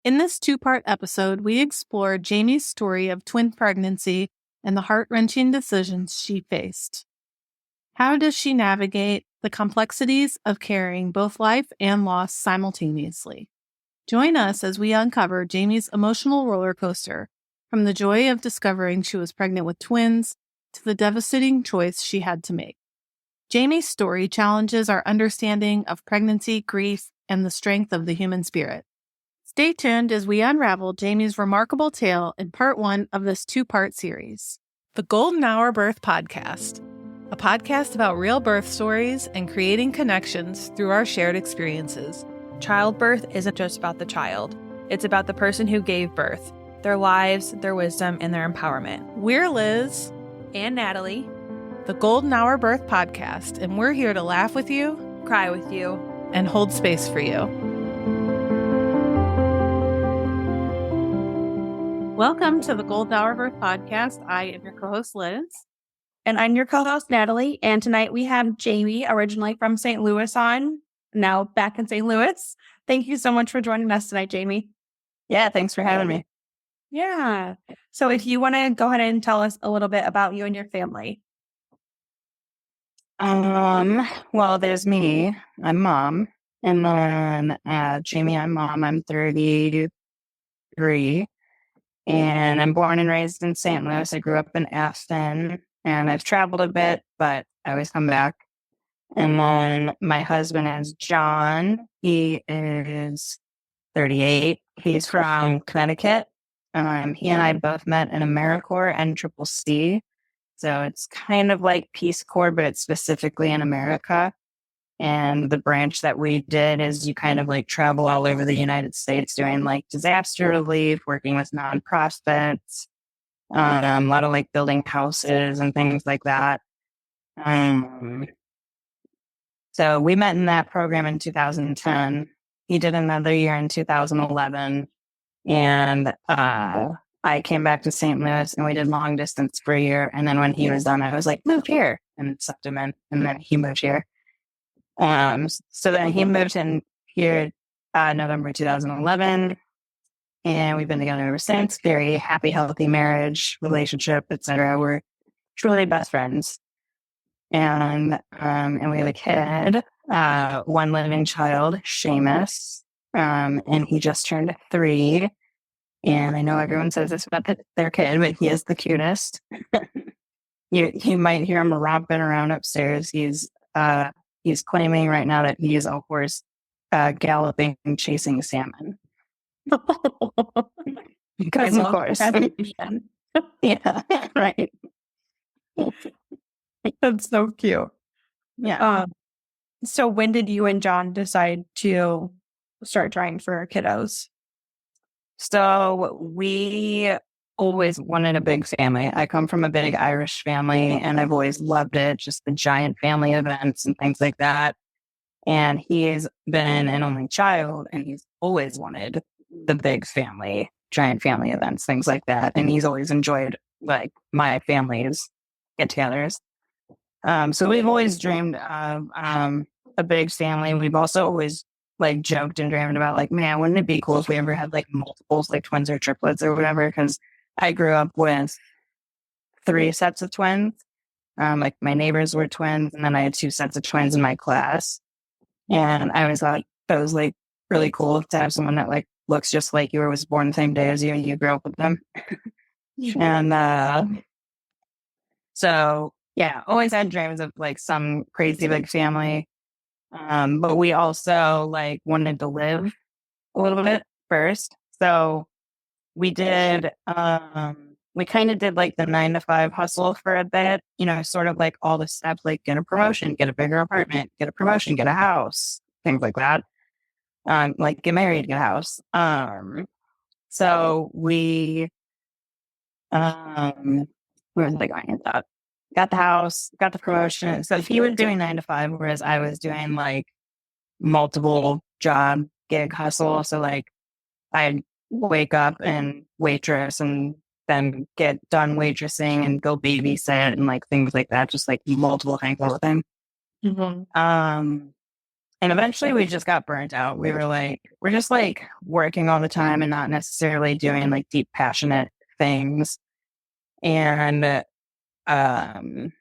In this two-part episode, we explore Jayme's story of twin pregnancy and the heart-wrenching decisions she faced. How does she navigate the complexities of carrying both life and loss simultaneously? Join us as we uncover Jayme's emotional roller coaster, from the joy of discovering she was pregnant with twins to the devastating choice she had to make. Jayme's story challenges our understanding of pregnancy, grief, and the strength of the human spirit. Stay tuned as we unravel Jayme's remarkable tale in part one of this two-part series. The Golden Hour Birth Podcast, a podcast about real birth stories and creating connections through our shared experiences. Childbirth isn't just about the child. It's about the person who gave birth, their lives, their wisdom, and their empowerment. We're Liz and Natalie, the Golden Hour Birth Podcast, and we're here to laugh with you, cry with you, and hold space for you. Welcome to the Golden Hour Birth Podcast. I am your co-host, Liz. And I'm your co-host, Natalie. And tonight we have Jayme, originally from St. Louis on, now back in St. Louis. Thank you so much for joining us tonight, Jayme. Yeah, thanks for having me. Yeah. So if you want to go ahead and tell us a little bit about you and your family. Well, there's me. I'm mom. And then Jayme, I'm mom. I'm 33. And I'm born and raised in St. Louis. I grew up in Aston. And I've traveled a bit, but I always come back. And then my husband is John. He is 38. He's from Connecticut. He and I both met in AmeriCorps and Triple C. So it's kind of like Peace Corps, but it's specifically in America. And the branch that we did is you kind of like travel all over the United States doing like disaster relief, working with nonprofits, a lot of like building houses and things like that. So we met in that program in 2010. He did another year in 2011. And I came back to St. Louis and we did long distance for a year. And then when he was done, I was like, move here, and sucked him in. And then he moved here. So then he moved in here November 2011. And we've been together ever since. Very happy, healthy marriage, relationship, etc. We're truly best friends. And we have a kid, one living child, Seamus. And he just turned 3. And I know everyone says this about their kid, but he is the cutest. You might hear him romping around upstairs. He's claiming right now that he is a horse galloping, chasing salmon. Because of course. Yeah, right. That's so cute. Yeah. So when did you and John decide to start trying for kiddos? So we always wanted a big family. I come from a big Irish family and I've always loved it, just the giant family events and things like that. And he's been an only child and he's always wanted the big family, giant family events, things like that. And he's always enjoyed like my family's get-togethers. So we've always dreamed of a big family. We've also always like joked and dreamed about like, man, wouldn't it be cool if we ever had like multiples, like twins or triplets or whatever? Because I grew up with 3 sets of twins. Like my neighbors were twins, and then I had 2 sets of twins in my class. And I always thought that was like really cool to have someone that like looks just like you or was born the same day as you and you grew up with them. And so yeah, always had dreams of like some crazy big family. But we also like wanted to live a little bit first. So we did, we kind of did like the 9-to-5 hustle for a bit, you know, sort of like all the steps, like get a promotion, get a bigger apartment, get a promotion, get a house, things like that. Like get married, get a house. So we, where was I going with that? Got the house, got the promotion. So he was doing 9-to-5, whereas I was doing like multiple job gig hustle. So like I'd wake up and waitress and then get done waitressing and go babysit and like things like that, just like multiple things all the time. Mm-hmm. And eventually we just got burnt out. We were like, we're just like working all the time and not necessarily doing like deep, passionate things. And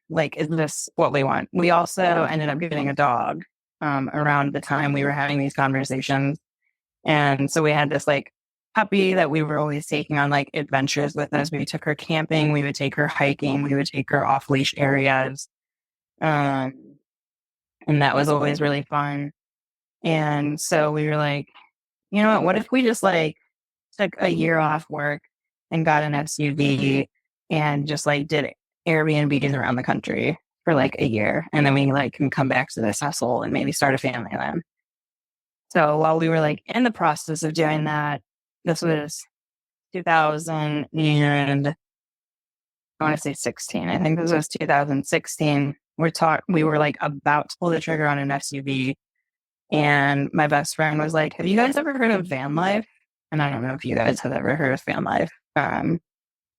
like, is this what we want? We also ended up getting a dog around the time we were having these conversations. And so we had this like puppy that we were always taking on like adventures with us. We took her camping, we would take her hiking, we would take her off leash areas. Um, and that was always really fun. And so we were like, you know what if we just like took a year off work and got an SUV and just like did Airbnbs around the country for like a year. And then we like can come back to this hustle and maybe start a family then. So while we were like in the process of doing that, this was 2000 and I want to say 16. I think this was 2016. We were like about to pull the trigger on an SUV. And my best friend was like, have you guys ever heard of van life? And I don't know if you guys have ever heard of van life.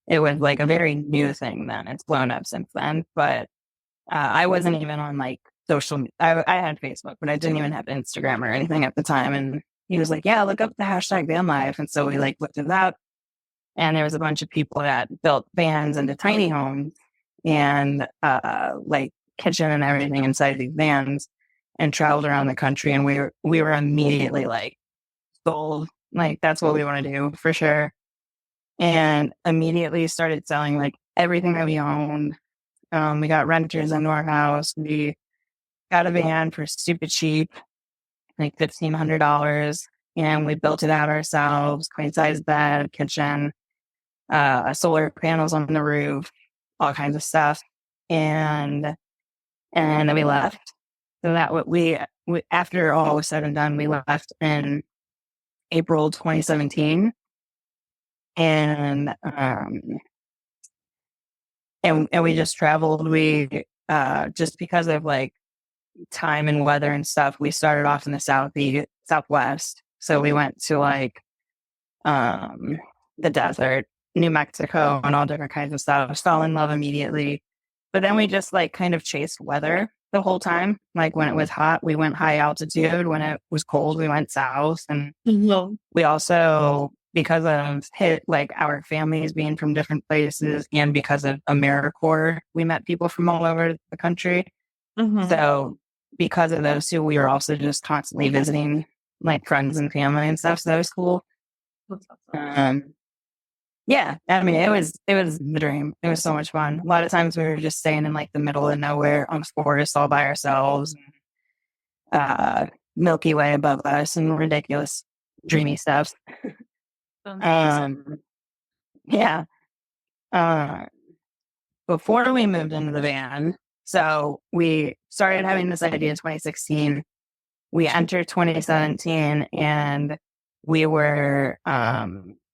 It was like a very new thing then. It's blown up since then. But I wasn't even on like social. I had Facebook, but I didn't even have Instagram or anything at the time. And he was like, yeah, look up the hashtag van life. And so we like looked it up. And there was a bunch of people that built vans into tiny homes and like kitchen and everything inside these vans and traveled around the country. And we were immediately like sold. Like that's what we want to do for sure. And immediately started selling like everything that we owned. We got renters into our house. We got a van for stupid cheap, like $1,500. And we built it out ourselves, queen size bed, kitchen, solar panels on the roof, all kinds of stuff. And then we left. So that what we after all was said and done, we left in April 2017. And we just traveled. We just because of like time and weather and stuff, we started off in the southwest. So we went to like the desert, New Mexico, and all different kinds of stuff. Fell in love immediately. But then we just like kind of chased weather the whole time. Like when it was hot, we went high altitude. When it was cold, we went south. And we also, because of like our families being from different places and because of AmeriCorps, we met people from all over the country. Mm-hmm. So because of those two, we were also just constantly visiting like friends and family and stuff. So that was cool. Yeah, I mean, it was the dream. It was so much fun. A lot of times we were just staying in like the middle of nowhere on the forest all by ourselves. Milky Way above us and ridiculous dreamy stuff. Yeah. Before we moved into the van, so we started having this idea in 2016. We entered 2017 and we were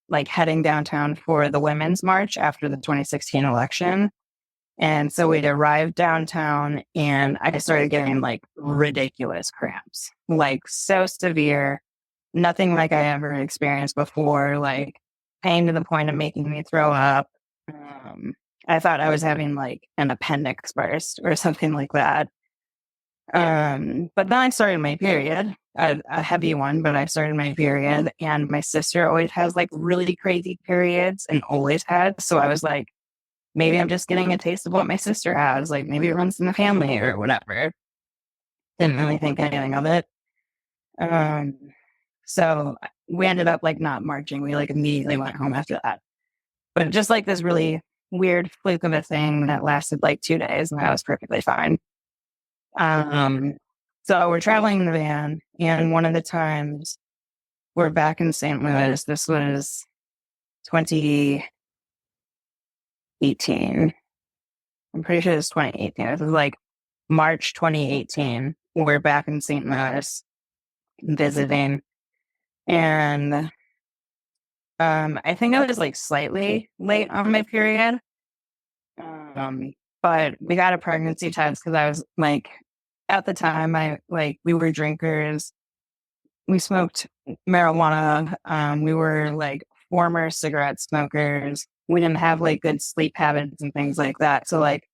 like heading downtown for the Women's March after the 2016 election. And so we'd arrived downtown and I started getting like ridiculous cramps, like so severe, nothing like I ever experienced before, like pain to the point of making me throw up. I thought I was having like an appendix burst or something like that. But then I started my period, a heavy one, but I started my period and my sister always has like really crazy periods and always had. So I was like, maybe I'm just getting a taste of what my sister has. Like maybe it runs in the family or whatever. Didn't really think anything of it. So we ended up like not marching. We like immediately went home after that. But just like this really weird fluke of a thing that lasted like 2 days and I was perfectly fine. So we're traveling in the van and one of the times we're back in St. Louis. This was 2018. I'm pretty sure it's 2018. This was like March 2018. We're back in St. Louis visiting. And I think I was like slightly late on my period. But we got a pregnancy test because I was like, at the time, we were drinkers. We smoked marijuana. We were like former cigarette smokers. We didn't have like good sleep habits and things like that. So like,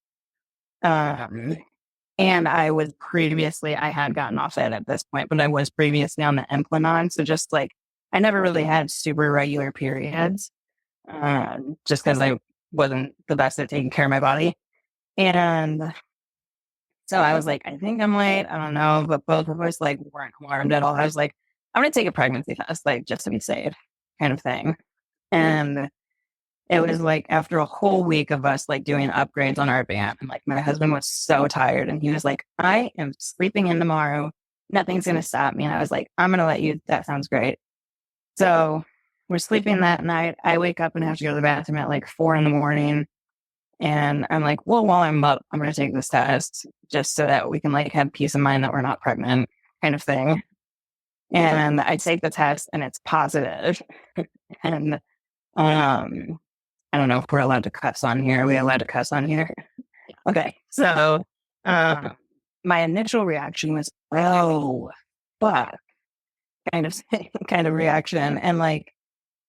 and And I had gotten off it at this point, but I was previously on the Implanon. So just like, I never really had super regular periods, just because I wasn't the best at taking care of my body. And so I was like, I think I'm late. I don't know. But both of us like weren't alarmed at all. I was like, I'm going to take a pregnancy test, like just to be safe kind of thing. And it was like after a whole week of us like doing upgrades on our van, and like my husband was so tired and he was like, I am sleeping in tomorrow. Nothing's going to stop me. And I was like, I'm going to let you. That sounds great. So we're sleeping that night. I wake up and have to go to the bathroom at like 4 a.m. And I'm like, well, while I'm up, I'm going to take this test just so that we can like have peace of mind that we're not pregnant kind of thing. And I take the test and it's positive. And I don't know if we're allowed to cuss on here. Are we allowed to cuss on here? Okay. So my initial reaction was, oh, fuck, kind of reaction. And like,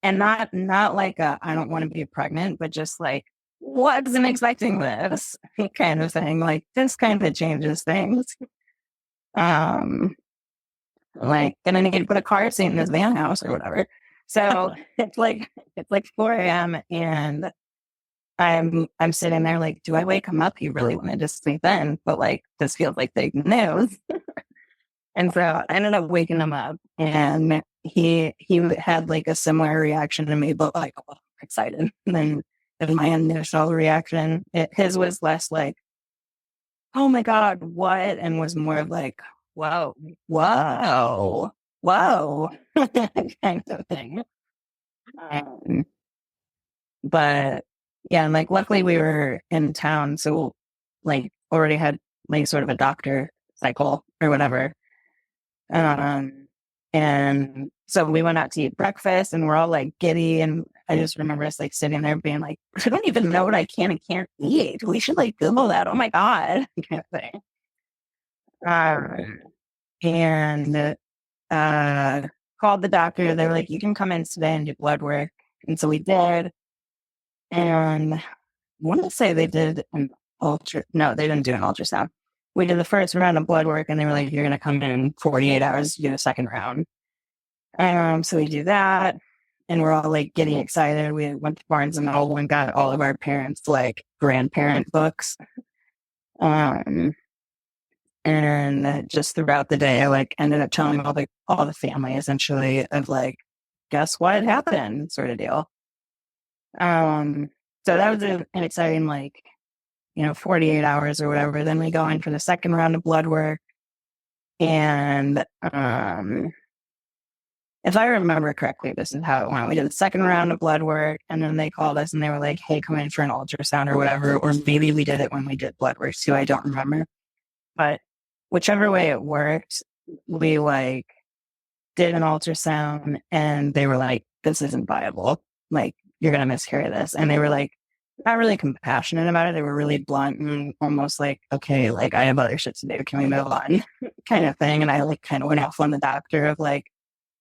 and not like I don't want to be pregnant, but just like, wasn't expecting this kind of thing. Like this kind of changes things. Like gonna need to put a car seat in this van house or whatever. So it's like 4 a.m. and I'm sitting there like, do I wake him up? He really wanted to sleep in, but like this feels like big news. And so I ended up waking him up, and he had like a similar reaction to me, but like excited than my initial reaction. His was less like, oh my God, what? And was more of like, whoa, kind of thing. But yeah, and like luckily we were in town, so like already had like sort of a doctor cycle or whatever. And so we went out to eat breakfast and we're all like giddy. And I just remember us like sitting there being like, I don't even know what I can and can't eat. We should like Google that. Oh my God, kind of thing. And called the doctor. They were like, you can come in today and do blood work. And so we did. And I want to say they did an no, they didn't do an ultrasound. We did the first round of blood work and they were like, you're going to come in 48 hours to do the second round. So we do that and we're all like getting excited. We went to Barnes and Noble and got all of our parents like grandparent books. And just throughout the day, I like ended up telling all the family essentially of like, guess what happened sort of deal. So that was an exciting, like, 48 hours or whatever. Then we go in for the second round of blood work. And if I remember correctly, this is how it went. We did the second round of blood work, and then they called us and they were like, hey, come in for an ultrasound or whatever. Or maybe we did it when we did blood work too. I don't remember. But whichever way it worked, we like did an ultrasound and they were like, this isn't viable. Like, you're going to miscarry this. And they were like, not really compassionate about it. They were really blunt and almost like, okay, like I have other shit to do. Can we move on? Kind of thing. And I like kind of went off on the doctor of like,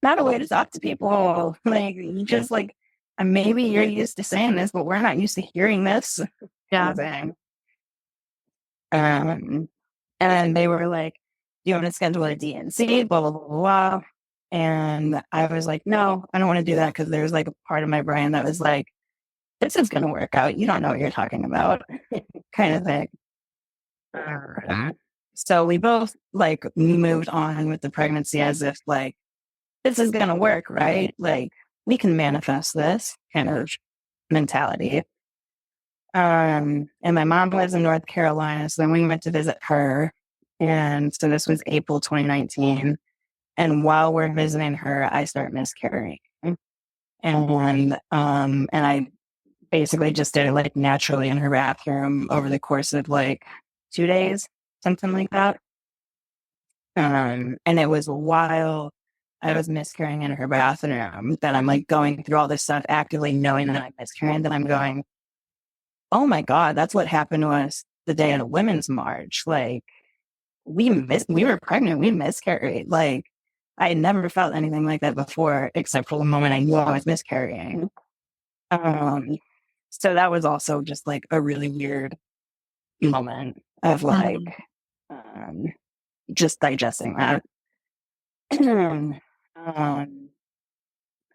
not a way to talk to people. Like, you just like, maybe you're used to saying this, but we're not used to hearing this. Yeah. Thing. And they were like, do you want to schedule a DNC? Blah, blah, blah, blah. And I was like, no, I don't want to do that because there's like a part of my brain that was like, this is going to work out. You don't know what you're talking about, kind of thing. So we both like moved on with the pregnancy as if like, this is going to work, right? Like we can manifest this kind of mentality. And my mom lives in North Carolina. So then we went to visit her. And so this was April 2019. And while we're visiting her, I start miscarrying. And I basically just did it like naturally in her bathroom over the course of like 2 days, something like that. And it was while I was miscarrying in her bathroom that I'm like going through all this stuff, actively knowing that I'm miscarrying, that I'm going, oh my God, that's what happened to us the day of the Women's March. Like we were pregnant, we miscarried. Like I had never felt anything like that before, except for the moment I knew I was miscarrying. So that was also just like a really weird moment of like, just digesting that.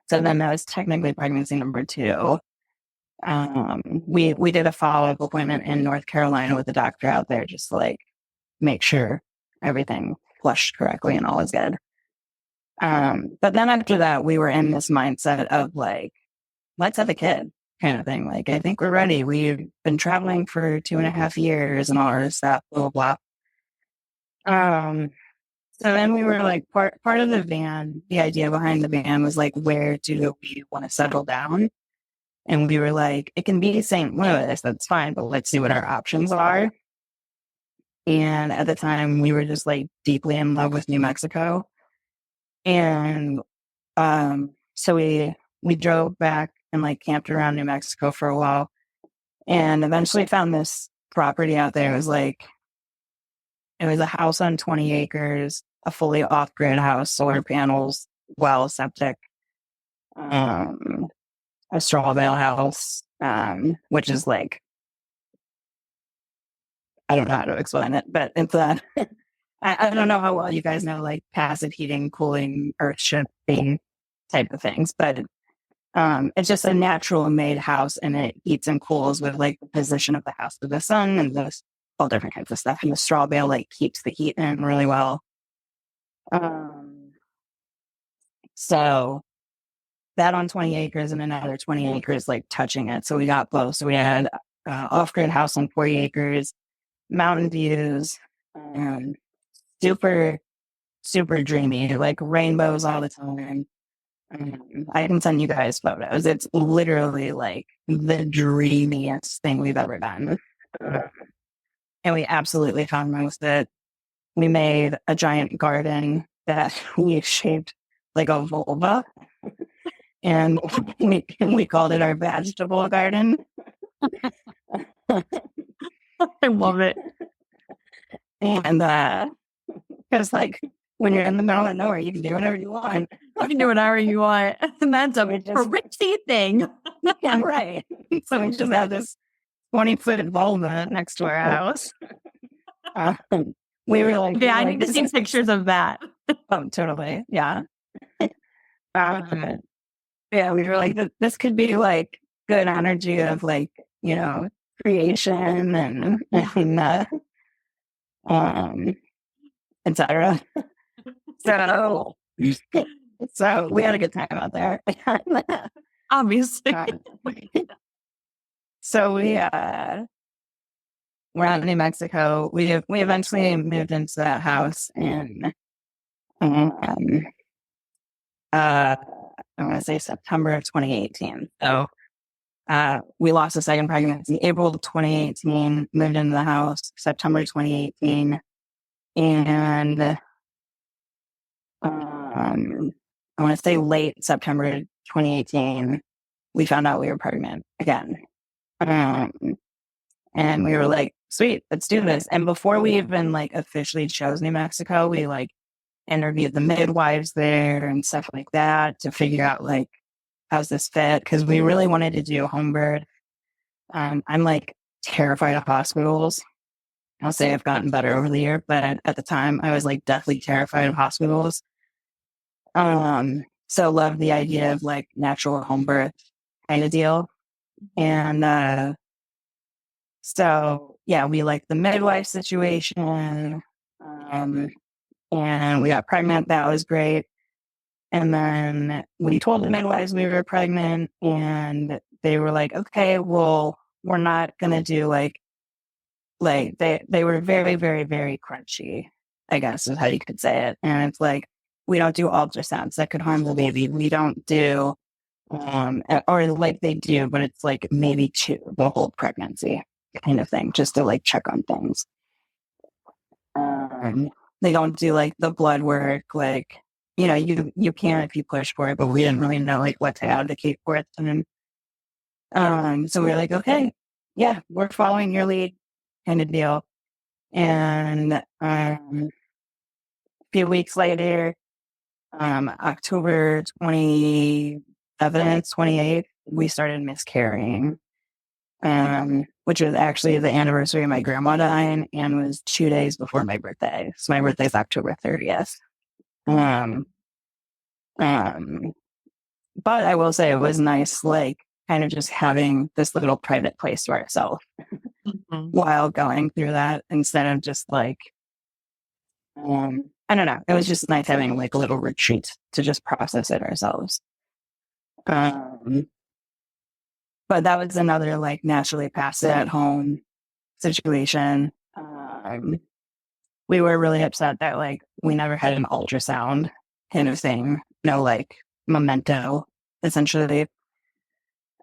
So then that was technically pregnancy number 2. We did a follow-up appointment in North Carolina with the doctor out there, just to like make sure everything flushed correctly and all was good. But then after that, we were in this mindset of like, let's have a kid kind of thing. Like, I think we're ready. We've been traveling for 2.5 years and all our stuff, blah, blah, blah. So then we were like, part of the van, the idea behind the van was like, where do we want to settle down? And we were like, it can be St. Louis, that's fine, but let's see what our options are. And at the time, we were just like deeply in love with New Mexico. And so we drove back and like camped around New Mexico for a while, and eventually found this property out there. It was a house on 20 acres, a fully off-grid house, solar panels, well, septic, a straw bale house, which is like, I don't know how to explain it, but it's I don't know how well you guys know like passive heating, cooling, earth shifting type of things, but it's just a natural made house, and it heats and cools with like the position of the house to the sun and those all different kinds of stuff. And the straw bale like keeps the heat in really well. So that on 20 acres and another 20 acres like touching it. So we got both. So we had off-grid house on 40 acres, mountain views, super, super dreamy, like rainbows all the time. I can send you guys photos. It's literally like the dreamiest thing we've ever done. And we absolutely found most of it. We made a giant garden that we shaped like a vulva. And we called it our vegetable garden. I love it. And because like when you're in the middle of nowhere, you can do whatever you want. You can do whatever you want. And that's a pretty thing. Yeah, right. So we just have this 20-foot vulva next to our house. We were like, yeah, I need to see pictures of that. Oh, totally. Yeah. Yeah, we were like, this could be like good energy of like, creation and etc. So we had a good time out there. Obviously. So we're out in New Mexico. We eventually moved into that house in I want to say September of 2018. So we lost a second pregnancy April 2018, moved into the house September 2018, and I want to say late September 2018, we found out we were pregnant again. And we were like, sweet, let's do this. And before we even like officially chose New Mexico, we like interviewed the midwives there and stuff like that to figure out like, how's this fit? Because we really wanted to do home birth. I'm like terrified of hospitals. I'll say I've gotten better over the year, but at the time I was like deathly terrified of hospitals. So loved the idea of like natural home birth kind of deal. And so yeah, we liked the midwife situation. And we got pregnant. That was great. And then we told the midwives we were pregnant, and they were like, okay, well, we're not going to do like they were very, very, very crunchy, I guess is how you could say it. And it's like, we don't do ultrasounds that could harm the baby. We don't do, or like they do, but it's like maybe 2 the whole pregnancy kind of thing, just to like check on things. They don't do like the blood work, like, you can if you push for it, but we didn't really know like what to advocate for it. And so we were like, okay, yeah, we're following your lead kind of deal. And a few weeks later, October 27th, 28th, we started miscarrying. which was actually the anniversary of my grandma dying and was 2 days before my birthday. So my birthday's October 30th. Um, um, but I will say it was nice, like kind of just having this little private place to ourselves while going through that instead of just like, I don't know. It was just nice having like a little retreat to just process it ourselves. But that was another like naturally pass it at home situation. We were really upset that like we never had an ultrasound kind of thing, no like memento essentially.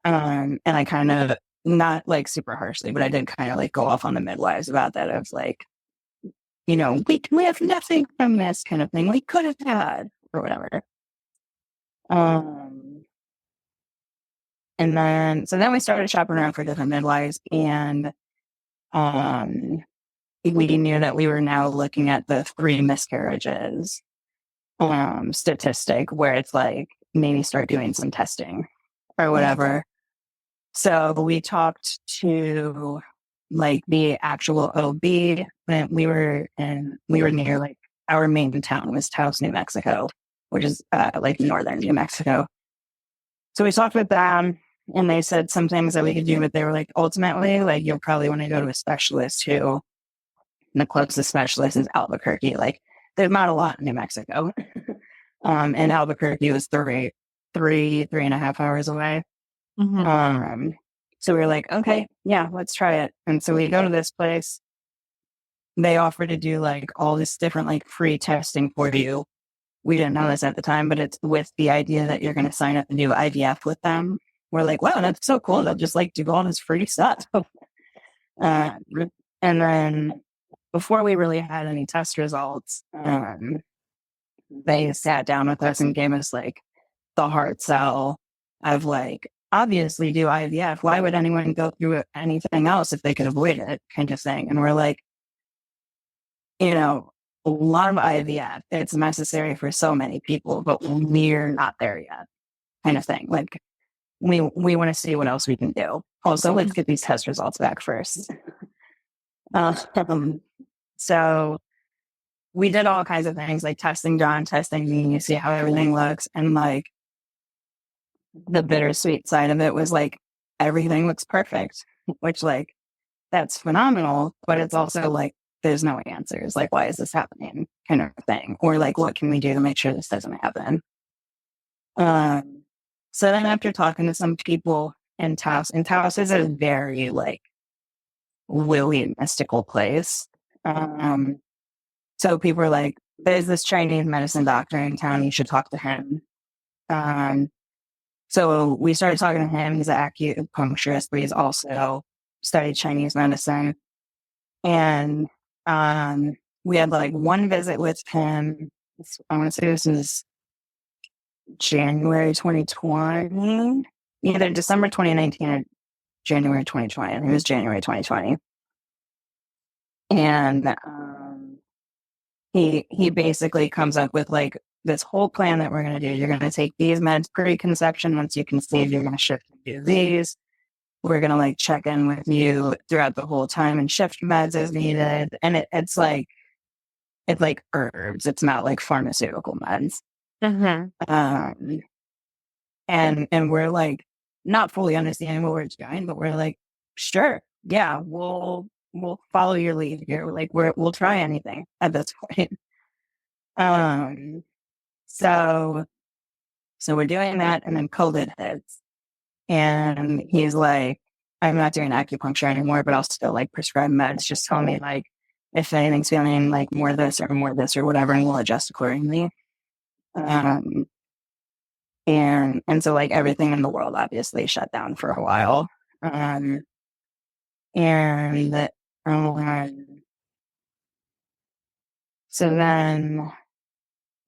And I kind of not like super harshly, but I did kind of like go off on the midwives about that. I was like, you know, we have nothing from this kind of thing we could have had or whatever. And then so then we started shopping around for different midwives, and we knew that we were now looking at the 3 miscarriages statistic, where it's like maybe start doing some testing or whatever. So we talked to like the actual OB, and we were near like our main town was Taos, New Mexico, which is like northern New Mexico. So we talked with them, and they said some things that we could do, but they were like, ultimately, like you'll probably want to go to a specialist who, and the closest specialist is Albuquerque. Like there's not a lot in New Mexico. And Albuquerque was three and a half hours away. So we were like, okay, yeah, let's try it. And so we go to this place. They offer to do like all this different like free testing for you. We didn't know this at the time, but it's with the idea that you're going to sign up and do IVF with them. We're like, wow, that's so cool. They'll just like do all this free stuff. And then before we really had any test results, they sat down with us and gave us like the hard sell of like, obviously do IVF. Why would anyone go through anything else if they could avoid it, kind of thing? And we're like, you know, a lot of IVF, it's necessary for so many people, but we're not there yet, kind of thing. Like we want to see what else we can do. Also, let's get these test results back first. So we did all kinds of things like testing John, testing me, you see how everything looks. And like the bittersweet side of it was like everything looks perfect, which like that's phenomenal, but it's also like there's no answers. Like, why is this happening? Kind of thing. Or like, what can we do to make sure this doesn't happen? So then after talking to some people in Taos, and Taos is a very like willy mystical place. So people are like, there's this Chinese medicine doctor in town, you should talk to him. So we started talking to him. He's an acupuncturist, but he's also studied Chinese medicine. And we had like one visit with him. I want to say this is January 2020, either December 2019 or January 2020. I think it was January 2020. And he basically comes up with like this whole plan that we're going to do. You're going to take these meds pre-conception. Once you conceive, you're going to shift and do these. We're going to like check in with you throughout the whole time and shift meds as needed. And it's like herbs. It's not like pharmaceutical meds. And we're like not fully understanding what we're doing, but we're like, sure, yeah, we'll follow your lead here. Like we'll try anything at this point. So we're doing that, and then COVID hits, and he's like, I'm not doing acupuncture anymore, but I'll still like prescribe meds. Just tell me like if anything's feeling like more this or whatever, and we'll adjust accordingly. And so like everything in the world obviously shut down for a while.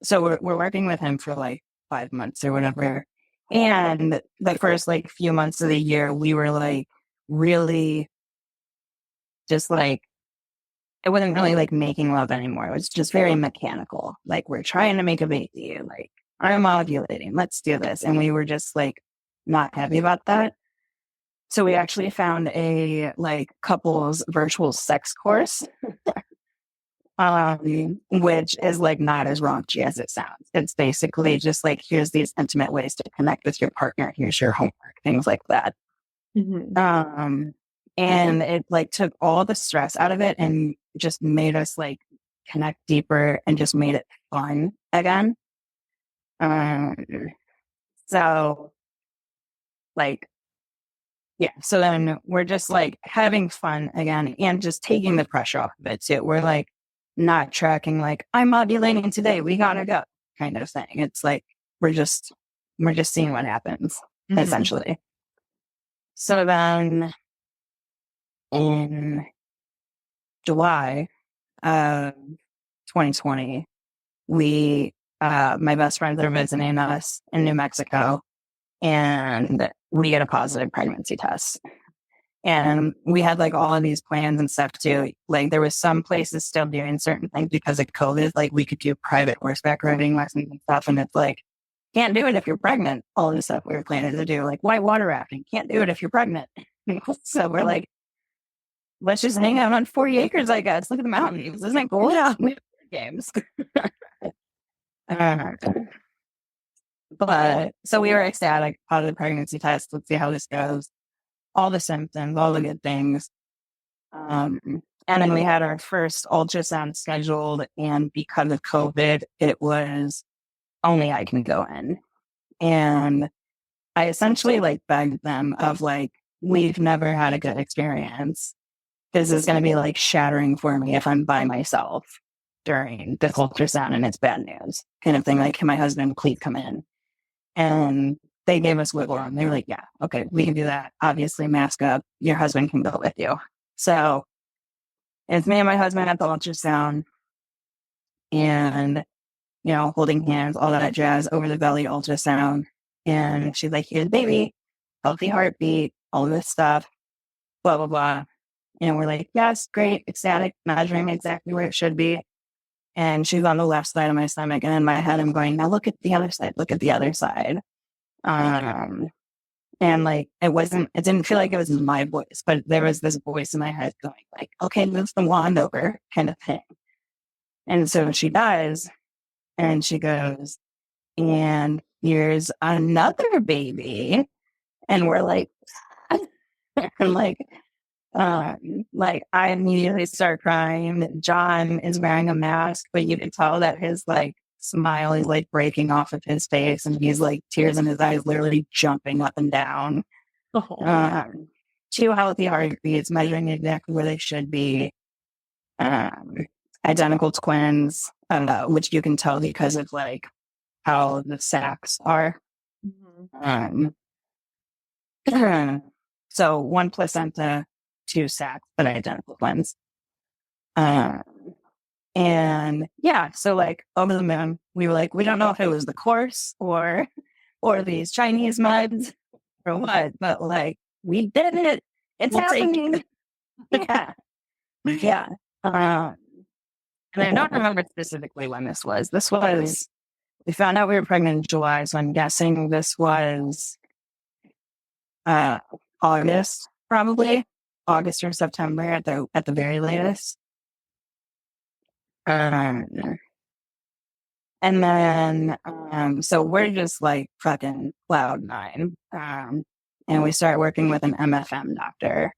So we're working with him for like 5 months or whatever. And the first like few months of the year, we were like really just like, it wasn't really like making love anymore. It was just very mechanical. Like we're trying to make a baby, like I'm ovulating, let's do this. And we were just like not happy about that. So we actually found a like couples virtual sex course, which is like not as raunchy as it sounds. It's basically just like, here's these intimate ways to connect with your partner. Here's your homework, things like that. And it like took all the stress out of it and just made us like connect deeper and just made it fun again. So like, yeah. So then we're just like having fun again and just taking the pressure off of it too. We're like not tracking like, I'm ovulating today, we gotta go kind of thing. It's like we're just seeing what happens essentially. So then in July of 2020, we my best friends are visiting us in New Mexico and we get a positive pregnancy test. And we had like all of these plans and stuff too. Like there was some places still doing certain things because of COVID. Like we could do private horseback riding lessons and stuff. And it's like, can't do it if you're pregnant. All the stuff we were planning to do, like whitewater rafting, can't do it if you're pregnant. So we're like, let's just hang out on 40 acres, I guess. Look at the mountains. Isn't it cool? Yeah. We have games. But so we were ecstatic, positive pregnancy test. Let's see how this goes. All the symptoms, all the good things. And then we had our first ultrasound scheduled. And because of COVID, it was only I can go in. And I essentially like begged them of like, we've never had a good experience. This is going to be like shattering for me if I'm by myself during this ultrasound and it's bad news kind of thing. Like, can my husband please come in? And they gave us wiggle room. They were like, yeah, okay, we can do that. Obviously, mask up. Your husband can go with you. So it's me and my husband at the ultrasound and, you know, holding hands, all that jazz over the belly ultrasound. And she's like, here's the baby, healthy heartbeat, all of this stuff, blah, blah, blah. And we're like, yes, great, ecstatic, measuring exactly where it should be. And she's on the left side of my stomach. And in my head, I'm going, now look at the other side, look at the other side. And like, it didn't feel like it was my voice, but there was this voice in my head going like, okay, move the wand over kind of thing. And so she does, and she goes, and here's another baby. And we're like, and like I immediately start crying. John is wearing a mask, but you can tell that his like smile is like breaking off of his face, and he's like tears in his eyes, literally jumping up and down. Two healthy heartbeats, measuring exactly where they should be. Identical twins, which you can tell because of like how the sacs are. So one placenta, two sacs, but identical twins. And yeah, so like over the moon, we were like, we don't know if it was the course or these Chinese meds or what, but like we did it. It's happening. Yeah. Yeah. And I don't remember specifically when this was. We found out we were pregnant in July, so I'm guessing this was August, probably August or September at the very latest. And then so we're just like fucking cloud nine. And we start working with an MFM doctor.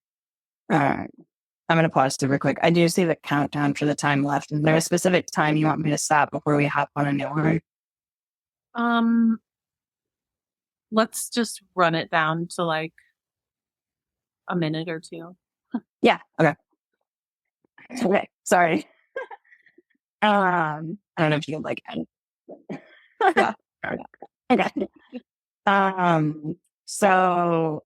I'm going to pause super quick. I do see the countdown for the time left. Is there a specific time you want me to stop before we hop on a new one? Let's just run it down to like a minute or two. Yeah. Okay. Okay. Sorry. I don't know if you can like end. Yeah. Okay. So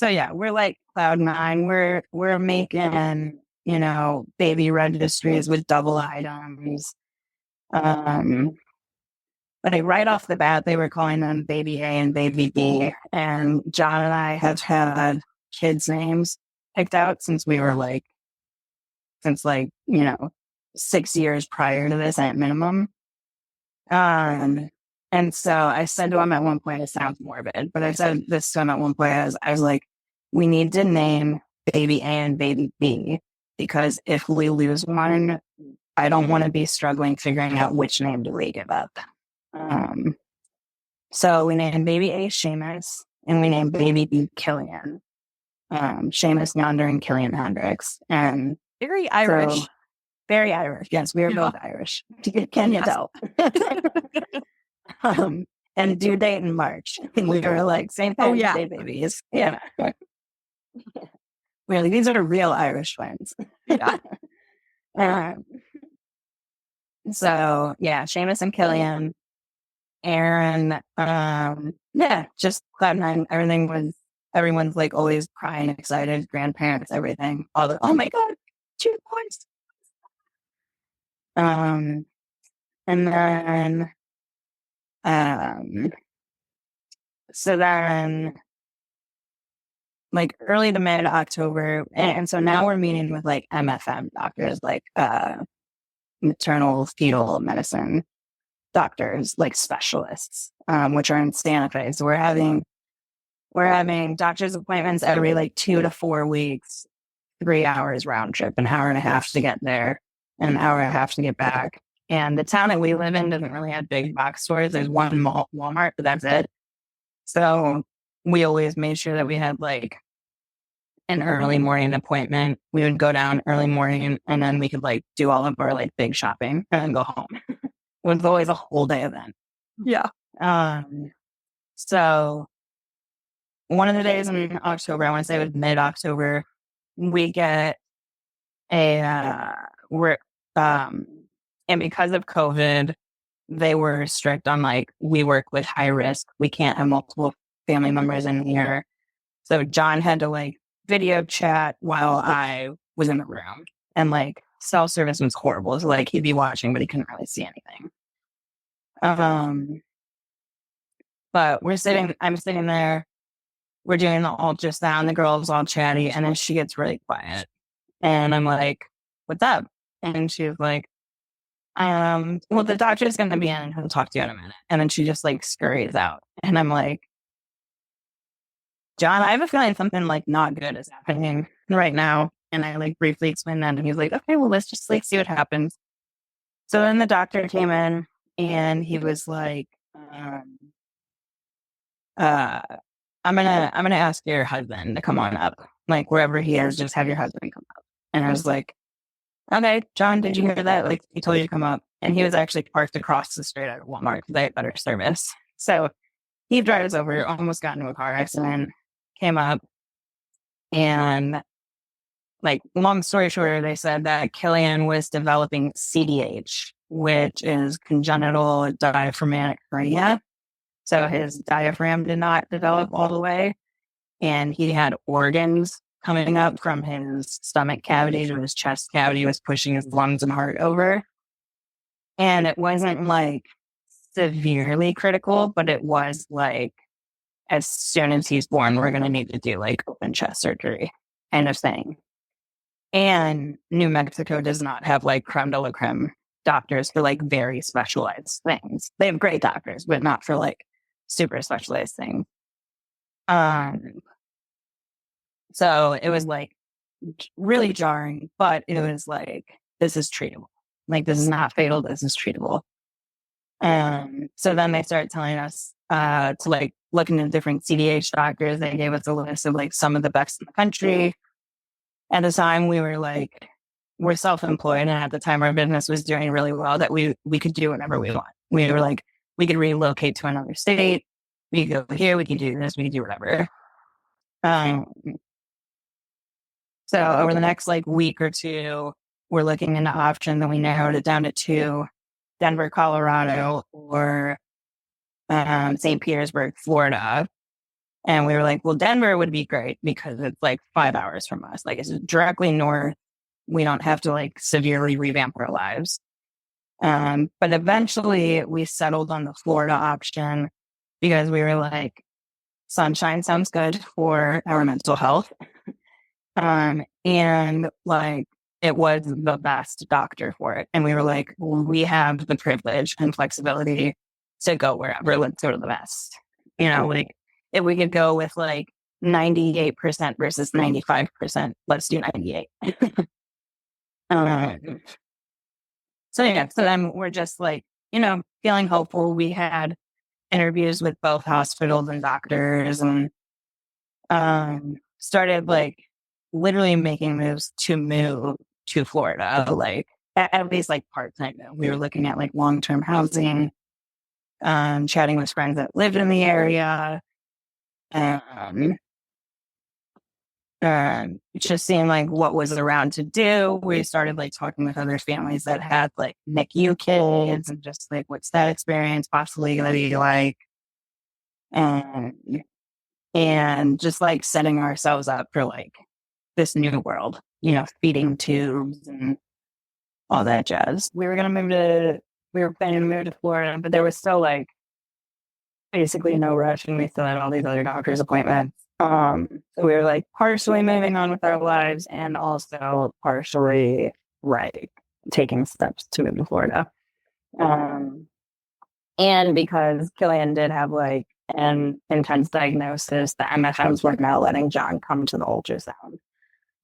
yeah, we're like cloud nine. We're making, you know, baby registries with double items. But right off the bat, they were calling them baby A and baby B. And John and I have had kids' names picked out since, you know, 6 years prior to this at minimum. And so I said to him at one point, it sounds morbid, but I said this to him at one point, I was like, we need to name baby A and baby B, because if we lose one, I don't want to be struggling figuring out which name do we give up. So we named baby A Seamus, and we named baby B Killian. Seamus Yonder and Killian Hendricks. And very Irish. So, very Irish. Yes, we are both Irish. Can you tell? And due date in March. And we were like, St. Patrick's Day babies. Yeah. We're like, these are the real Irish twins. Yeah. So, yeah, Seamus and Killian. Aaron, just cloud nine. Everyone's like always crying, excited, grandparents, everything. Oh my God, 2 boys. And then, so then, like early to mid October, and so now we're meeting with like MFM doctors, like maternal fetal medicine doctors, like specialists, which are in Santa Fe. So we're having doctor's appointments every like 2 to 4 weeks, 3 hours round trip, an hour and a half to get there, and an hour and a half to get back. And the town that we live in doesn't really have big box stores. There's one Walmart, but that's it. So we always made sure that we had like an early morning appointment. We would go down early morning, and then we could like do all of our like big shopping and then go home. It was always a whole day event. Yeah. So one of the days in October, I want to say it was mid-October, we get and because of COVID, they were strict on like, we work with high risk. We can't have multiple family members in here. So John had to like video chat while I was in the room, and like cell service was horrible. So like he'd be watching, but he couldn't really see anything. But I'm sitting there, we're doing the ultrasound, the girl's all chatty, and then she gets really quiet. And I'm like, what's up? And she's like, well, the doctor's going to be in and he'll talk to you in a minute. And then she just like scurries out. And I'm like, John, I have a feeling something like not good is happening right now. And I like briefly explained that. And he's like, okay, well, let's just like see what happens. So then the doctor came in and he was like, I'm gonna ask your husband to come on up. Like wherever he is, just have your husband come up. And I was like, okay, John, did you hear that? Like he told you to come up. And he was actually parked across the street at Walmart because they had better service. So he drives over, almost got into a car accident, came up, and like long story short, they said that Killian was developing CDH, which is congenital diaphragmatic hernia. So his diaphragm did not develop all the way, and he had organs coming up from his stomach cavity to his chest cavity, was pushing his lungs and heart over. And it wasn't like severely critical, but it was like, as soon as he's born, we're going to need to do like open chest surgery kind of thing. And New Mexico does not have like creme de la creme doctors for like very specialized things. They have great doctors, but not for like super specialized things. So it was like really jarring, but it was like, this is treatable. Like, this is not fatal. This is treatable. So then they started telling us to like look into different CDH doctors. They gave us a list of like some of the best in the country. At the time, we were like, we're self-employed, and at the time our business was doing really well, that we could do whatever we want. We were like, we could relocate to another state. We could go here. We could do this. We could do whatever. So over the next like week or two, we're looking into options, and we narrowed it down to 2: Denver, Colorado, or St. Petersburg, Florida. And we were like, well, Denver would be great because it's like 5 hours from us. Like, it's directly north. We don't have to like severely revamp our lives. But eventually we settled on the Florida option because we were like, sunshine sounds good for our mental health. And like, it was the best doctor for it. And we were like, we have the privilege and flexibility to go wherever. Let's go to the best. You know, like if we could go with like 98% versus 95%. Let's do 98. um, so then we're just like, feeling hopeful. We had interviews with both hospitals and doctors, and started like literally making moves to move to Florida, like at least like part-time. We were looking at like long-term housing, chatting with friends that lived in the area, um, just seeing like what was around to do. We started like talking with other families that had like NICU kids, and just like, what's that experience possibly going to be like? And just like setting ourselves up for like this new world, feeding tubes and all that jazz. We were planning to move to Florida, but there was still like basically no rush, and we still had all these other doctor's appointments. So we were like partially moving on with our lives, and also partially like taking steps to move to Florida. And because Killian did have like an intense diagnosis, the MFMs were not letting John come to the ultrasound.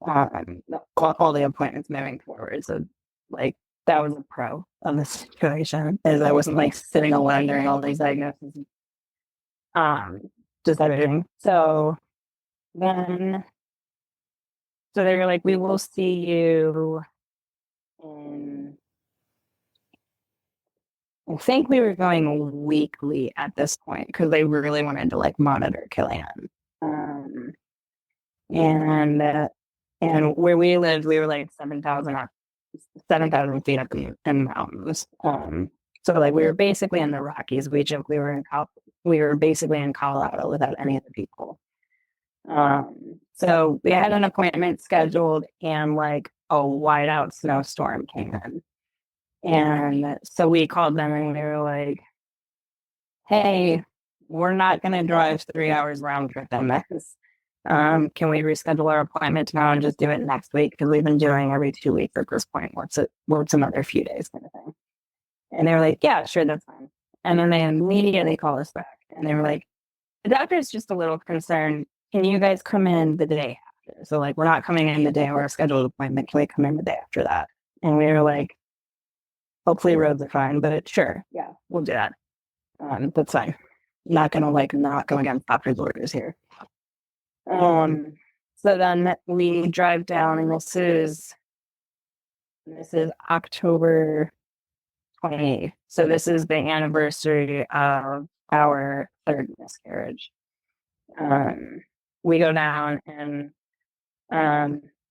All the appointments moving forward. So like that was a pro of the situation, is I wasn't like sitting alone during all these diagnoses. Just everything. So then, they were like, we will see you in, I think we were going weekly at this point, because they really wanted to like monitor Killian. And where we lived, we were like 7,000 feet up in the mountains. So like we were basically in the Rockies. We were basically in Colorado without any of the people. So we had an appointment scheduled, and like a whiteout snowstorm came in. And so we called them, and we were like, hey, we're not going to drive 3 hours round trip in this. Can we reschedule our appointment tomorrow and just do it next week? Because we've been doing every 2 weeks at this point. What's another few days kind of thing. And they were like, yeah, sure, that's fine. And then they immediately called us back, and they were like, the doctor's just a little concerned. Can you guys come in the day after? So like, we're not coming in the day of our scheduled appointment. Can we come in the day after that? And we were like, hopefully roads are fine, but sure, yeah, we'll do that. That's fine. Not gonna like not go against doctor's orders here. So then we drive down, and this is October 28th. So this is the anniversary of our third miscarriage. We go down and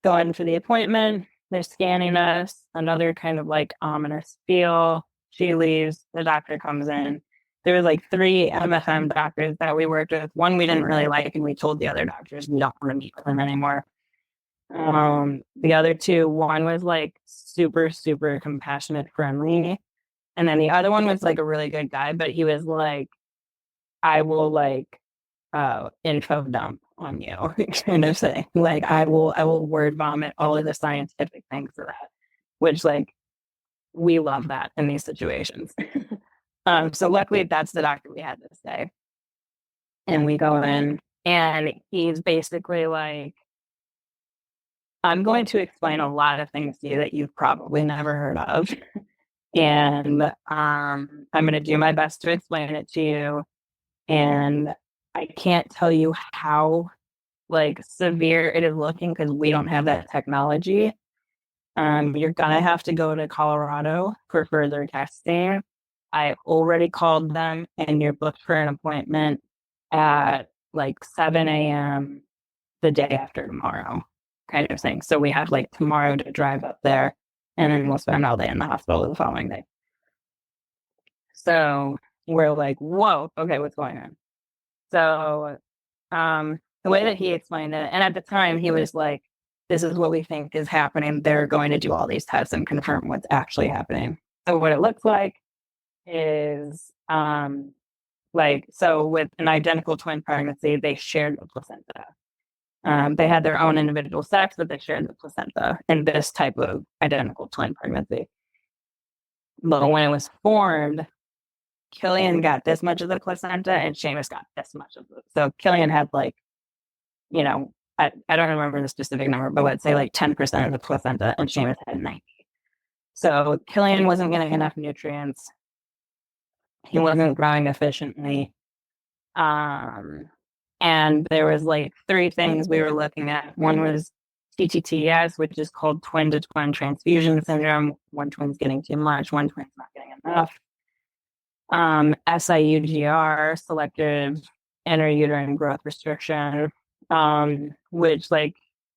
go in for the appointment. They're scanning us. Another kind of like ominous feel. She leaves. The doctor comes in. There were like 3 MFM doctors that we worked with. One we didn't really like, and we told the other doctors we don't want to meet with them anymore. The other 2, one was like super, super compassionate, friendly. And then the other one was like a really good guy, but he was like, I will like info dump on you kind of thing. Like I will word vomit all of the scientific things for that, which like we love that in these situations. So luckily that's the doctor we had this day. And we go in, and he's basically like, I'm going to explain a lot of things to you that you've probably never heard of. And I'm going to do my best to explain it to you. And I can't tell you how like severe it is looking, because we don't have that technology. You're gonna have to go to Colorado for further testing. I already called them, and you're booked for an appointment at like 7 a.m. the day after tomorrow, kind of thing. So we have like tomorrow to drive up there, and then we'll spend all day in the hospital the following day. So we're like, whoa, okay, what's going on? So the way that he explained it, and at the time he was like, this is what we think is happening. They're going to do all these tests and confirm what's actually happening. So what it looks like is so with an identical twin pregnancy, they shared the placenta. They had their own individual sex, but they shared the placenta in this type of identical twin pregnancy. But when it was formed, Killian got this much of the placenta, and Seamus got this much of it. So Killian had like you know, I don't remember the specific number, but let's say like 10% of the placenta, and Seamus had 90. So Killian wasn't getting enough nutrients. He wasn't growing efficiently. And there was like three things we were looking at. One was TTTS, which is called twin to twin transfusion syndrome. One twin's getting too much, one twin's not getting enough. SIUGR, selective intrauterine growth restriction, which like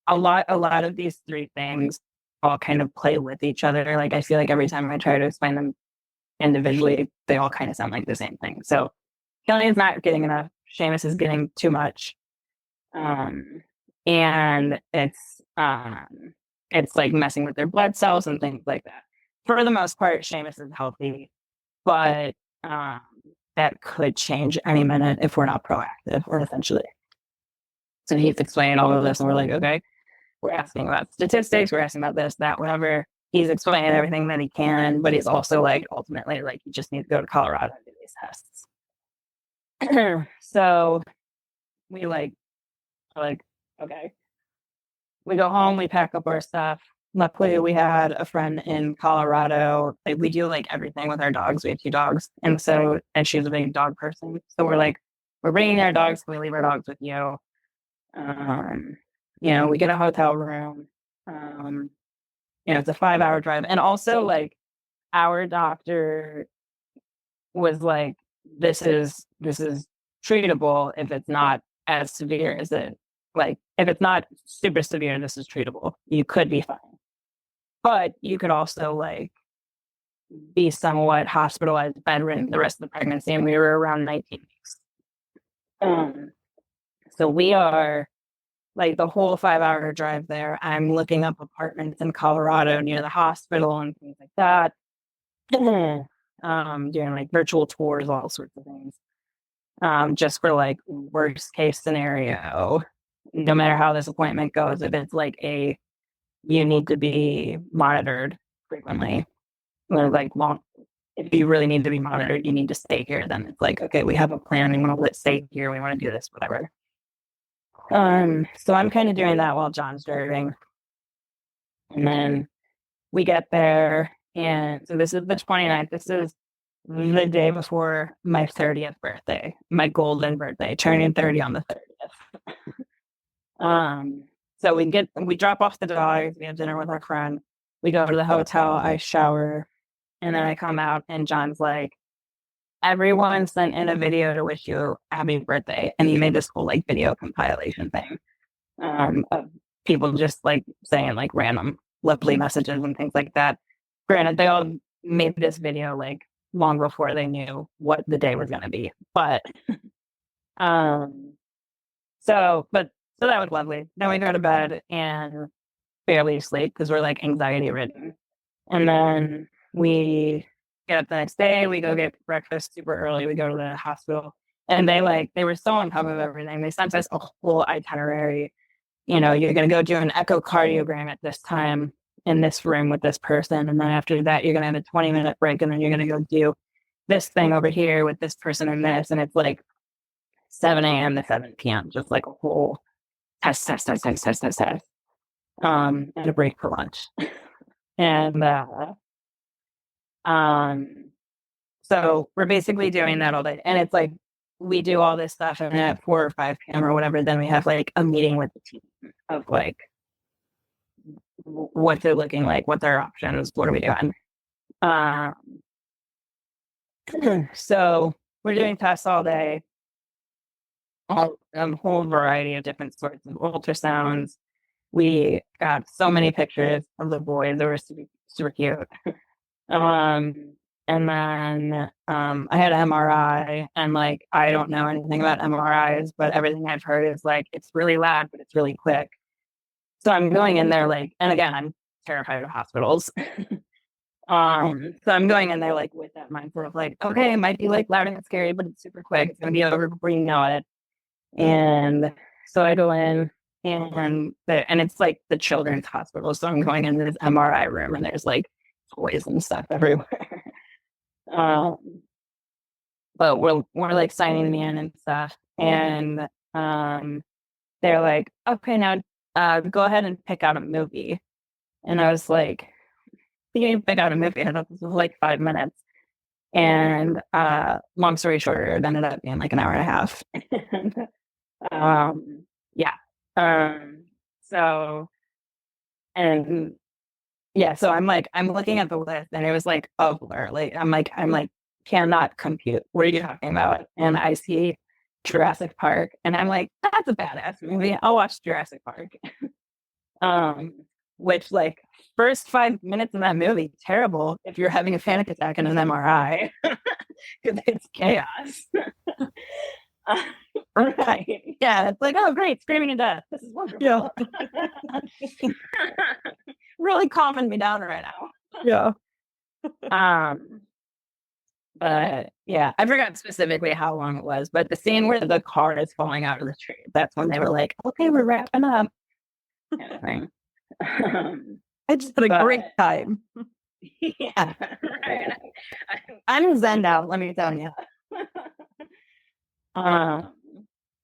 a lot of these three things all kind of play with each other. Like I feel like every time I try to explain them individually, they all kind of sound like the same thing. So Killian's not getting enough. Seamus is getting too much. And it's like messing with their blood cells and things like that. For the most part, Seamus is healthy, but that could change any minute if we're not proactive, or essentially. So he's explaining all of this, and we're like, okay, we're asking about statistics, we're asking about this, that, whatever. He's explaining everything that he can, but he's also like, ultimately, like, you just need to go to Colorado and do these tests. So we like, okay. We go home, we pack up our stuff. Luckily, we had a friend in Colorado. Like, we do like everything with our dogs. We have 2 dogs. And she's a big dog person. So we're like, we're bringing our dogs. We leave our dogs with you. We get a hotel room. It's a 5-hour drive. And also, like, our doctor was like, this is treatable if it's not as severe as it. Like, if it's not super severe, this is treatable. You could be fine. But you could also, like, be somewhat hospitalized, bedridden the rest of the pregnancy. And we were around 19 weeks. So we are, like, the whole 5-hour drive there, I'm looking up apartments in Colorado near the hospital and things like that. Doing, like, virtual tours, all sorts of things. Just for, like, worst case scenario. No matter how this appointment goes, if it's like you need to be monitored frequently, or like if you really need to be monitored, you need to stay here, then it's like, okay, we have a plan, we want to stay here, we want to do this, whatever. So I'm kind of doing that while John's driving. And then we get there, and so this is the 29th. This is the day before my 30th birthday, my golden birthday, turning 30 on the 30th. So we drop off the dogs, we have dinner with our friend, we go to the hotel, I shower, and then I come out, and John's like, everyone sent in a video to wish you happy birthday. And he made this whole like video compilation thing of people just like saying like random lovely messages and things like that. Granted, they all made this video like long before they knew what the day was going to be. But so that was lovely. Then we go to bed and barely sleep because we're like anxiety ridden. And then we get up the next day, we go get breakfast super early, we go to the hospital. And they were so on top of everything. They sent us a whole itinerary. You're going to go do an echocardiogram at this time in this room with this person. And then after that, you're going to have a 20-minute break. And then you're going to go do this thing over here with this person and this. And it's like 7 a.m. to 7 p.m., just like a whole test. And a break for lunch. And so we're basically doing that all day. And it's like, we do all this stuff, and at 4 or 5 p.m. or whatever, then we have like a meeting with the team of like what they're looking like, what their options, what are we doing. So we're doing tests all day, a whole variety of different sorts of ultrasounds. We got so many pictures of the boys that were super, super cute. And then I had an MRI, and like, I don't know anything about MRIs, but everything I've heard is like, it's really loud, but it's really quick. So I'm going in there like, and again, I'm terrified of hospitals. So I'm going in there like with that mindset of like, okay, it might be like loud and scary, but it's super quick. It's going to be over before you know it. And so I go in, and it's like the children's hospital. So I'm going into this MRI room, and there's like toys and stuff everywhere. But we're like signing me in and stuff. And they're like, okay, now go ahead and pick out a movie. And I was like, you can pick out a movie. And it was like 5 minutes. And long story short, it ended up being like an hour and a half. And, yeah. So, and yeah, so I'm looking at the list and it was like a blur. Like, I'm like, cannot compute. What are you talking about? And I see Jurassic Park and I'm like, that's a badass movie. I'll watch Jurassic Park. Um, which like first 5 minutes of that movie, terrible if you're having a panic attack in an MRI because it's chaos. Right. Yeah. It's like, oh, great. Screaming to death. This is wonderful. Yeah. Really calming me down right now. Yeah. But yeah, I forgot specifically how long it was, but the scene where the car is falling out of the tree, that's when they were like, okay, we're wrapping up. Kind of thing. I just had a great time. Yeah. Right. I'm zen out, let me tell you.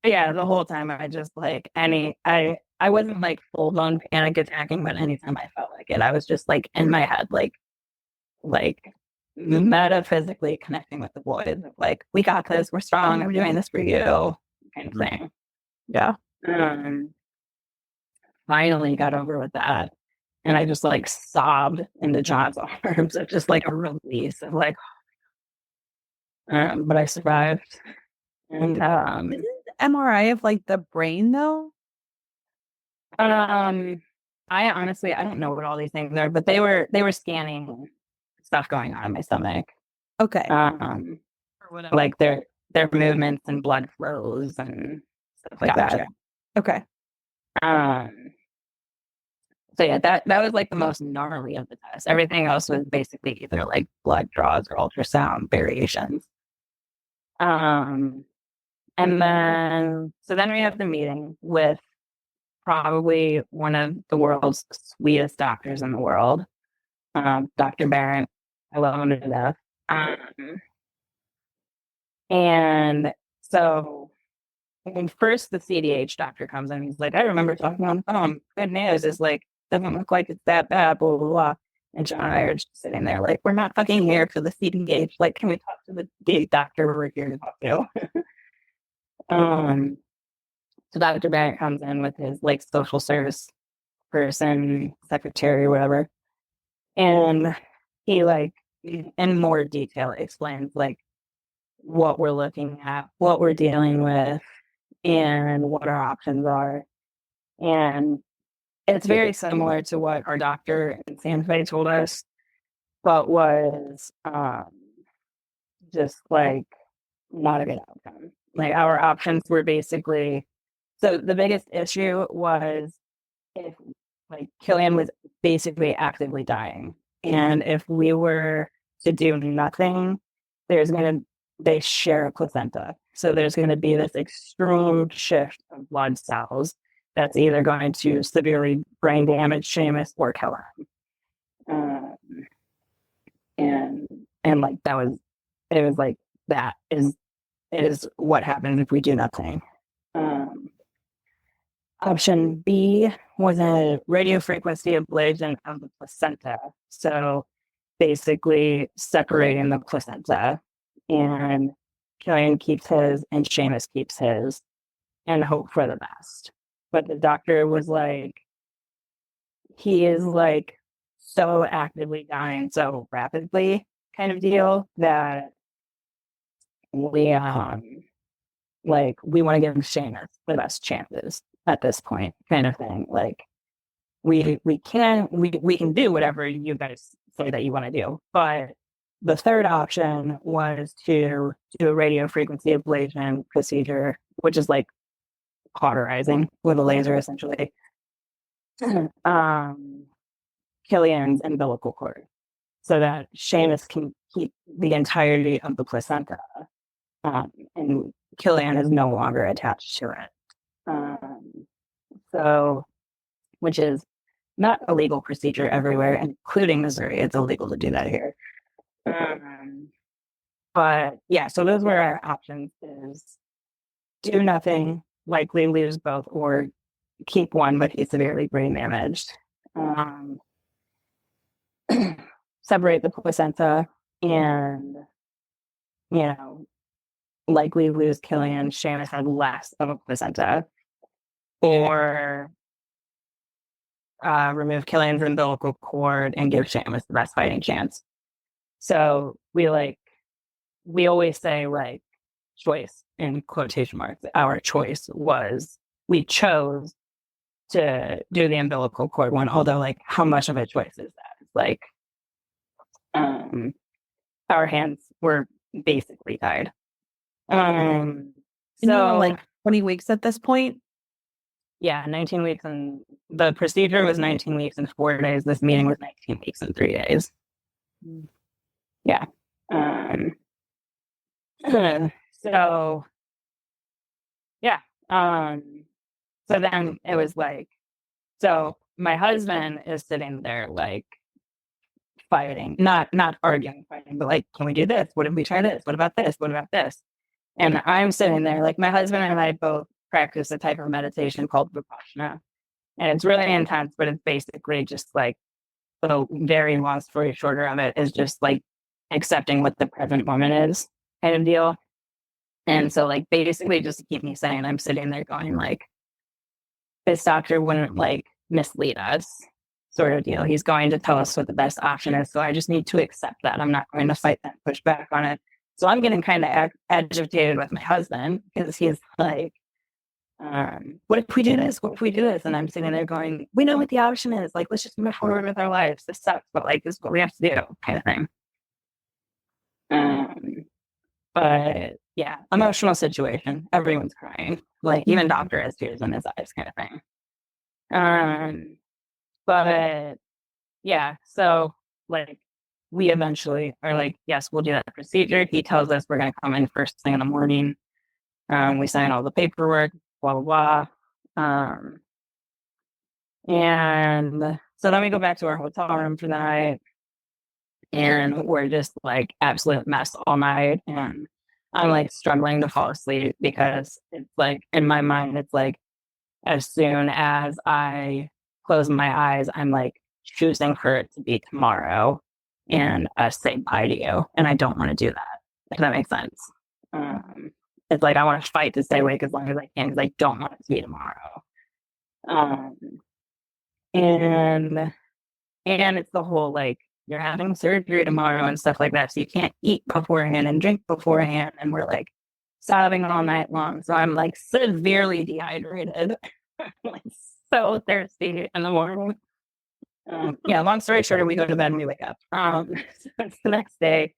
Yeah, the whole time I just like I wasn't like full blown panic attacking, but anytime I felt like it, I was just like in my head, like metaphysically connecting with the boys, like, we got this, we're strong, I'm doing this for you, kind of thing. Yeah. Finally got over with that. And I just like sobbed into John's arms of just like a release of like, but I survived. And Isn't MRI of like the brain though? I honestly I don't know what all these things are, but they were scanning stuff going on in my stomach. Okay. Or whatever. Like their movements and blood flows and stuff like that. Okay. So yeah, that was like the most gnarly of the tests. Everything else was basically either like blood draws or ultrasound variations. And then we have the meeting with probably one of the world's sweetest doctors in the world, Dr. Barrett. I love him to death. And so when first the CDH doctor comes in, he's like, I remember talking on the phone. Good news is like, doesn't look like it's that bad, blah, blah, blah. And John and I are just sitting there like, we're not fucking here for the CDH. Like, can we talk to the doctor we're here to talk to? So Dr. Barrett comes in with his like social service person, secretary, whatever. And he like in more detail explains like what we're looking at, what we're dealing with, and what our options are. And it's very similar to what our doctor in Santa Fe told us, but was just like not a good outcome. Like our options were basically, so the biggest issue was if like Killian was basically actively dying. And if we were to do nothing, they share a placenta. So there's going to be this extreme shift of blood cells that's either going to severely brain damage Seamus or kill him. And like it was like that is what happened if we do nothing. Option B was a radiofrequency ablation of the placenta. So basically separating the placenta, and Killian keeps his and Seamus keeps his and hope for the best. But the doctor was like, he is like so actively dying so rapidly kind of deal that we we want to give Seamus the best chances at this point, kind of thing. Like we can do whatever you guys say that you want to do. But the third option was to do a radio frequency ablation procedure, which is like cauterizing with a laser essentially. Killian's umbilical cord so that Seamus can keep the entirety of the placenta. And Killian is no longer attached to it. So, which is not a legal procedure everywhere, including Missouri. It's illegal to do that here. But yeah, so those were our options: is do nothing, likely lose both or keep one, but he's severely brain damaged. Separate the placenta and, likely lose Killian. Seamus had less of a placenta. Or remove Killian's umbilical cord and give Seamus the best fighting chance. So we always say choice in quotation marks. Our choice was we chose to do the umbilical cord one, although how much of a choice is that? Our hands were basically tied. So 20 weeks at this point. Yeah, 19 weeks, and the procedure was 19 weeks and 4 days. This meeting was 19 weeks and 3 days. Yeah. So yeah. So then it was so my husband is sitting there fighting, not arguing, fighting, but can we do this? What if we try this? What about this? What about this? And I'm sitting there, my husband and I both practice a type of meditation called Vipassana. And it's really intense, but it's basically just the very long story shorter of it is just accepting what the present moment is kind of deal. And so basically just to keep me sane, I'm sitting there going this doctor wouldn't mislead us sort of deal. He's going to tell us what the best option is. So I just need to accept that. I'm not going to fight that, push back on it. So I'm getting kind of agitated with my husband because he's what if we do this? What if we do this? And I'm sitting there going, we know what the option is. Let's just move forward with our lives. This sucks, but this is what we have to do, kind of thing. But yeah, emotional situation. Everyone's crying. Even doctor has tears in his eyes, kind of thing. But yeah, so we eventually are yes, we'll do that procedure. He tells us we're gonna come in first thing in the morning. We sign all the paperwork, blah, blah, blah. And so then we go back to our hotel room for the night and we're just absolute mess all night. And I'm struggling to fall asleep because it's in my mind, it's as soon as I close my eyes, I'm choosing for it to be tomorrow and say bye to you. And I don't want to do that, if that makes sense. It's I want to fight to stay awake as long as I can because I don't want it to be tomorrow. And it's the whole you're having surgery tomorrow and stuff like that, so you can't eat beforehand and drink beforehand, and we're sobbing all night long. So I'm severely dehydrated, so thirsty in the morning. Yeah, long story short, we go to bed and we wake up. So it's the next day.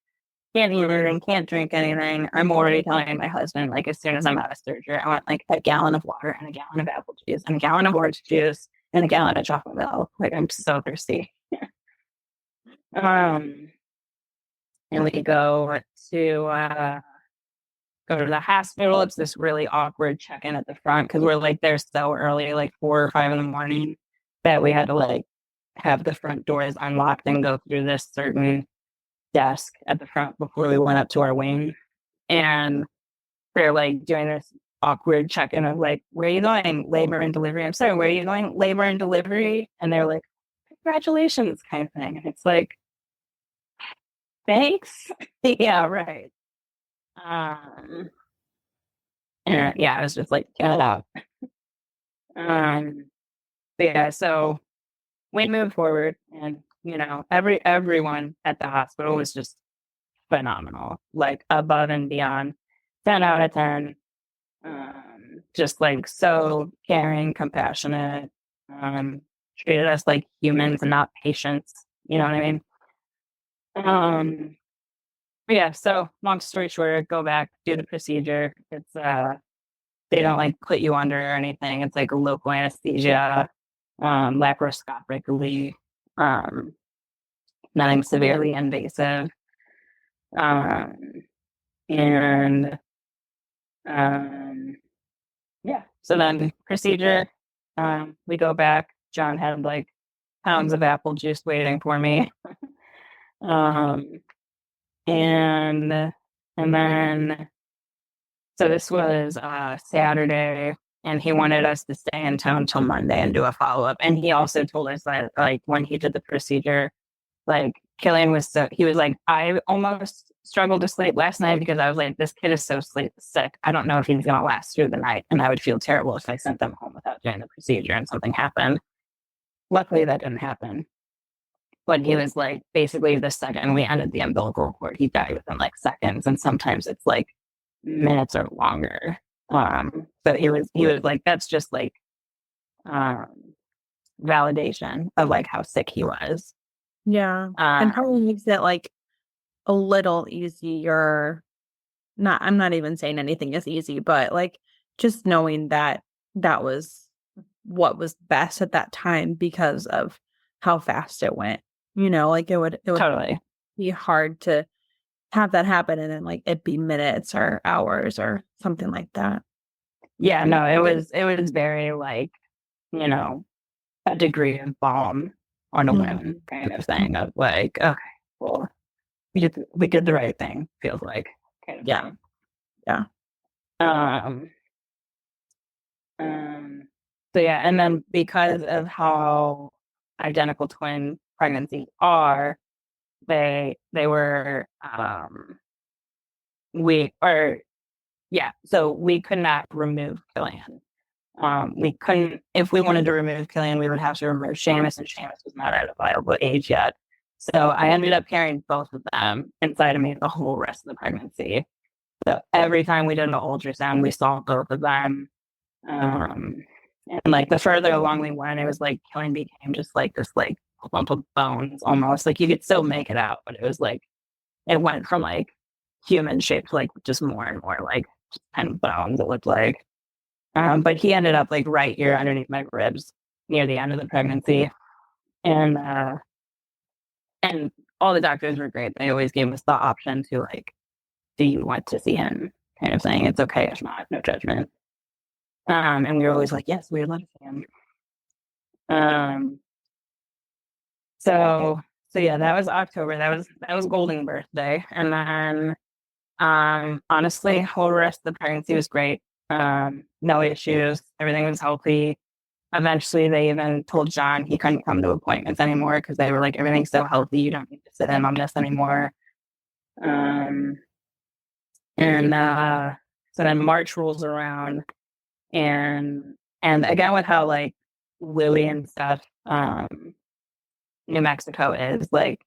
Can't eat anything, can't drink anything. I'm already telling my husband, as soon as I'm out of surgery, I want a gallon of water and a gallon of apple juice and a gallon of orange juice and a gallon of chocolate milk. I'm so thirsty. And we go to the hospital. It's this really awkward check-in at the front because we're there so early, 4 or 5 in the morning, that we had to have the front doors unlocked and go through this certain desk at the front before we went up to our wing. And they're doing this awkward check-in of where are you going? Labor and delivery. I'm sorry, where are you going? Labor and delivery. And they're congratulations, kind of thing. And it's thanks. Yeah, right. And yeah, I was just get it out. But yeah, so we moved forward, and everyone at the hospital was just phenomenal, above and beyond, 10 out of 10. Just so caring, compassionate, treated us like humans and not patients. You know what I mean? Yeah, so long story short, go back, do the procedure. It's they don't put you under or anything. It's local anesthesia, laparoscopically, nothing severely invasive. And yeah, so then procedure, we go back. John had pounds of apple juice waiting for me. And then, so this was Saturday. and he wanted us to stay in town until Monday and do a follow-up. And he also told us that, like, when he did the procedure, like, Killian was he was like, I almost struggled to sleep last night because I was like, this kid is so sick. I don't know if he's going to last through the night. And I would feel terrible if I sent them home without doing the procedure and something happened. Luckily, that didn't happen. But he was like, basically, the second we ended the umbilical cord, he died within like seconds. And sometimes it's like minutes or longer. So he was like, that's just like validation of like how sick he was. Yeah. And probably makes it like a little easier. I'm not even saying anything is easy, but like just knowing that that was what was best at that time because of how fast it went. Like it would Totally be hard to have that happen and then like it be minutes or hours or something like that. Yeah, no, it was very like, a degree of balm on a whim kind of thing of like, okay, well, we did the right thing, feels like. Kind of Yeah. thing. Yeah. So yeah, and then because of how identical twin pregnancies are, they were so we could not remove Killian. We couldn't, if we wanted to remove Killian, we would have to remove Seamus, and Seamus was not at a viable age yet. So I ended up carrying both of them inside of me the whole rest of the pregnancy. So every time we did an ultrasound, we saw both of them. And like the further along we went, it was like Killian became just like this like lump of bones almost. Like you could still make it out, but it was like it went from like human shape to like just more and more like just kind of bones, it looked like. But he ended up like right here underneath my ribs near the end of the pregnancy. And all the doctors were great. They always gave us the option to like, do you want to see him? Kind of thing. It's okay if not, no judgment. And we were always like, yes, we would love to see him. So yeah, that was October. That was Golden birthday. And then honestly, whole rest of the pregnancy was great. No issues. Everything was healthy. Eventually, they even told John he couldn't come to appointments anymore because they were like, everything's so healthy, you don't need to sit in on this anymore. So then March rolls around, and again with how like Louis and stuff, New Mexico is like,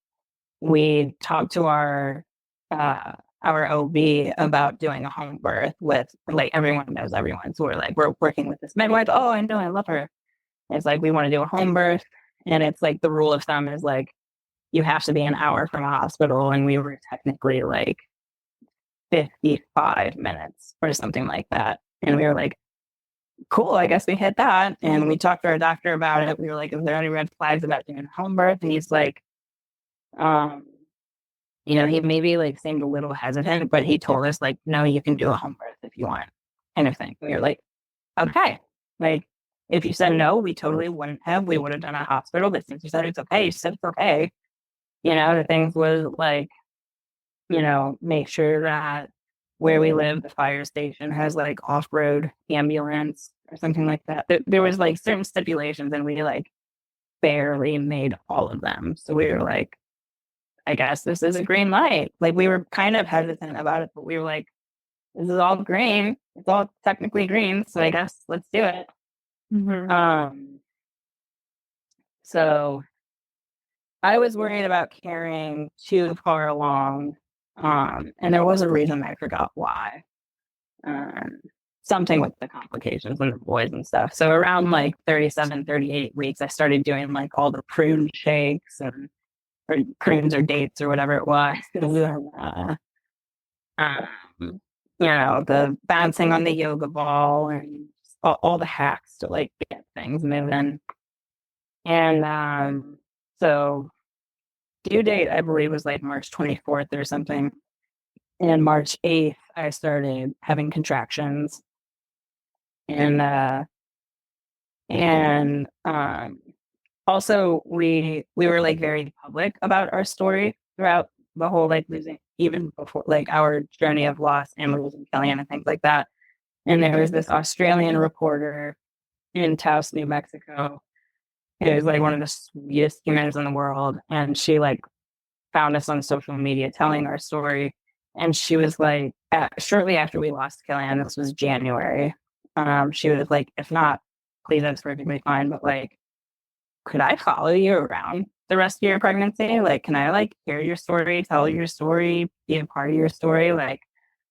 we talked to our OB about doing a home birth with like everyone knows everyone. So we're working with this midwife. Oh, I know, I love her. It's like we want to do a home birth, and it's like the rule of thumb is like you have to be an hour from a hospital, and we were technically like 55 minutes or something like that. And we were like, cool, I guess we hit that. And we talked to our doctor about it. We were like, is there any red flags about doing a home birth? And he's like, he maybe like seemed a little hesitant, but he told us like, no, you can do a home birth if you want, kind of thing. We were like, okay. Like, if you said no, we totally wouldn't have. We would have done a hospital, but since you said it's okay, you said it's okay. The things was like, make sure that where we live, the fire station has like off-road ambulance or something like that. There was like certain stipulations, and we like barely made all of them. So we were like, I guess this is a green light. Like we were kind of hesitant about it, but we were like, this is all green. It's all technically green. So I guess let's do it. So I was worried about carrying too far along. And there was a reason, I forgot why. Something with the complications and the boys and stuff. So around like 37, 38 weeks, I started doing like all the prune shakes or prunes or dates or whatever it was. The bouncing on the yoga ball and all the hacks to like get things moving. And so due date, I believe, was like March 24th or something. And March 8th, I started having contractions. And also we were like very public about our story throughout the whole like losing, even before like our journey of loss and losing Kellyanne and things like that. And there was this Australian reporter in Taos, New Mexico. It was like one of the sweetest humans in the world. And she like found us on social media telling our story. And she was like, shortly after we lost Killian, this was January. She was like, if not, please, that's perfectly fine. But like, could I follow you around the rest of your pregnancy? Like, can I like hear your story, tell your story, be a part of your story? Like,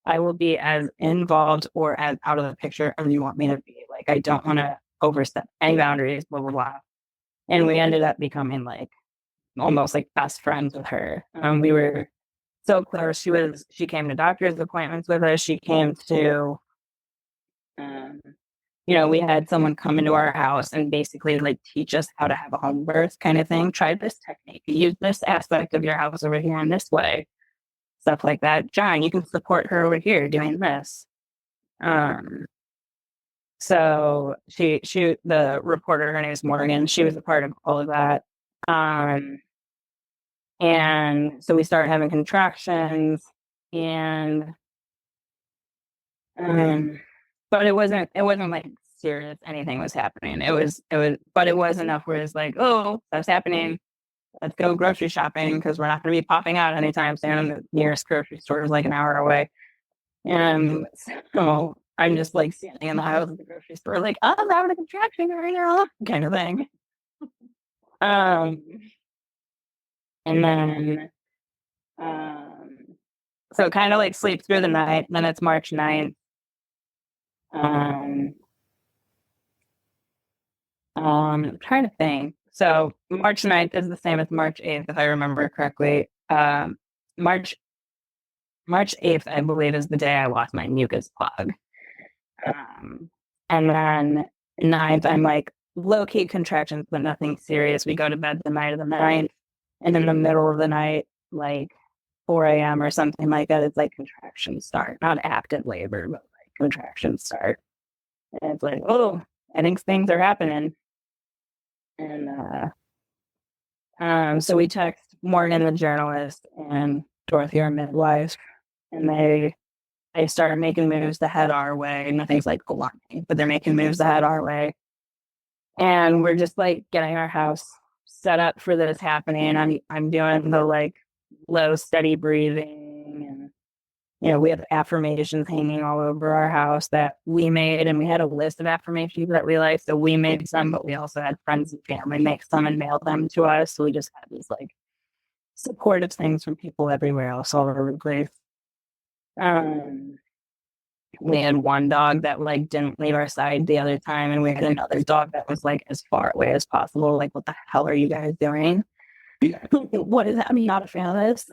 I will be as involved or as out of the picture as you want me to be. Like, I don't want to overstep any boundaries, blah, blah, blah. And we ended up becoming like almost like best friends with her. We were so close. She came to doctor's appointments with us. She came to, we had someone come into our house and basically like teach us how to have a home birth kind of thing. Try this technique, use this aspect of your house over here in this way, stuff like that. John, you can support her over here doing this. So the reporter, her name is Morgan. She was a part of all of that. And so we started having contractions and, but it wasn't like serious. Anything was happening. But it was enough where it's like, oh, that's happening. Let's go grocery shopping because we're not going to be popping out anytime soon. The nearest grocery store is like an hour away. And so I'm just like standing in the aisle of the grocery store, like, oh, I'm having a contraction right now, kind of thing. And then, so kind of like sleep through the night. Then it's March 9th. I'm trying to think. So March 9th is the same as March 8th, if I remember correctly. March 8th, I believe, is the day I lost my mucus plug. And then 9th, I'm like low-key contractions, but nothing serious. We go to bed the night of the 9th. And in the middle of the night, like 4 a.m. or something like that, it's like contractions start. Not active labor, but like contractions start. And it's like, oh, I think things are happening. And so we text Morgan, the journalist, and Dorothy, our midwife, and they started making moves to head our way. Nothing's like alarming, but they're making moves to head our way. And we're just like getting our house set up for this happening. I'm doing the like low, steady breathing, and we have affirmations hanging all over our house that we made, and we had a list of affirmations that we liked. So we made some, but we also had friends and family make some and mail them to us. So we just had these like supportive things from people everywhere else all over the place. We had one dog that like didn't leave our side the other time, and we had another dog that was like as far away as possible. Like, what the hell are you guys doing? What is that? I'm not a fan of this.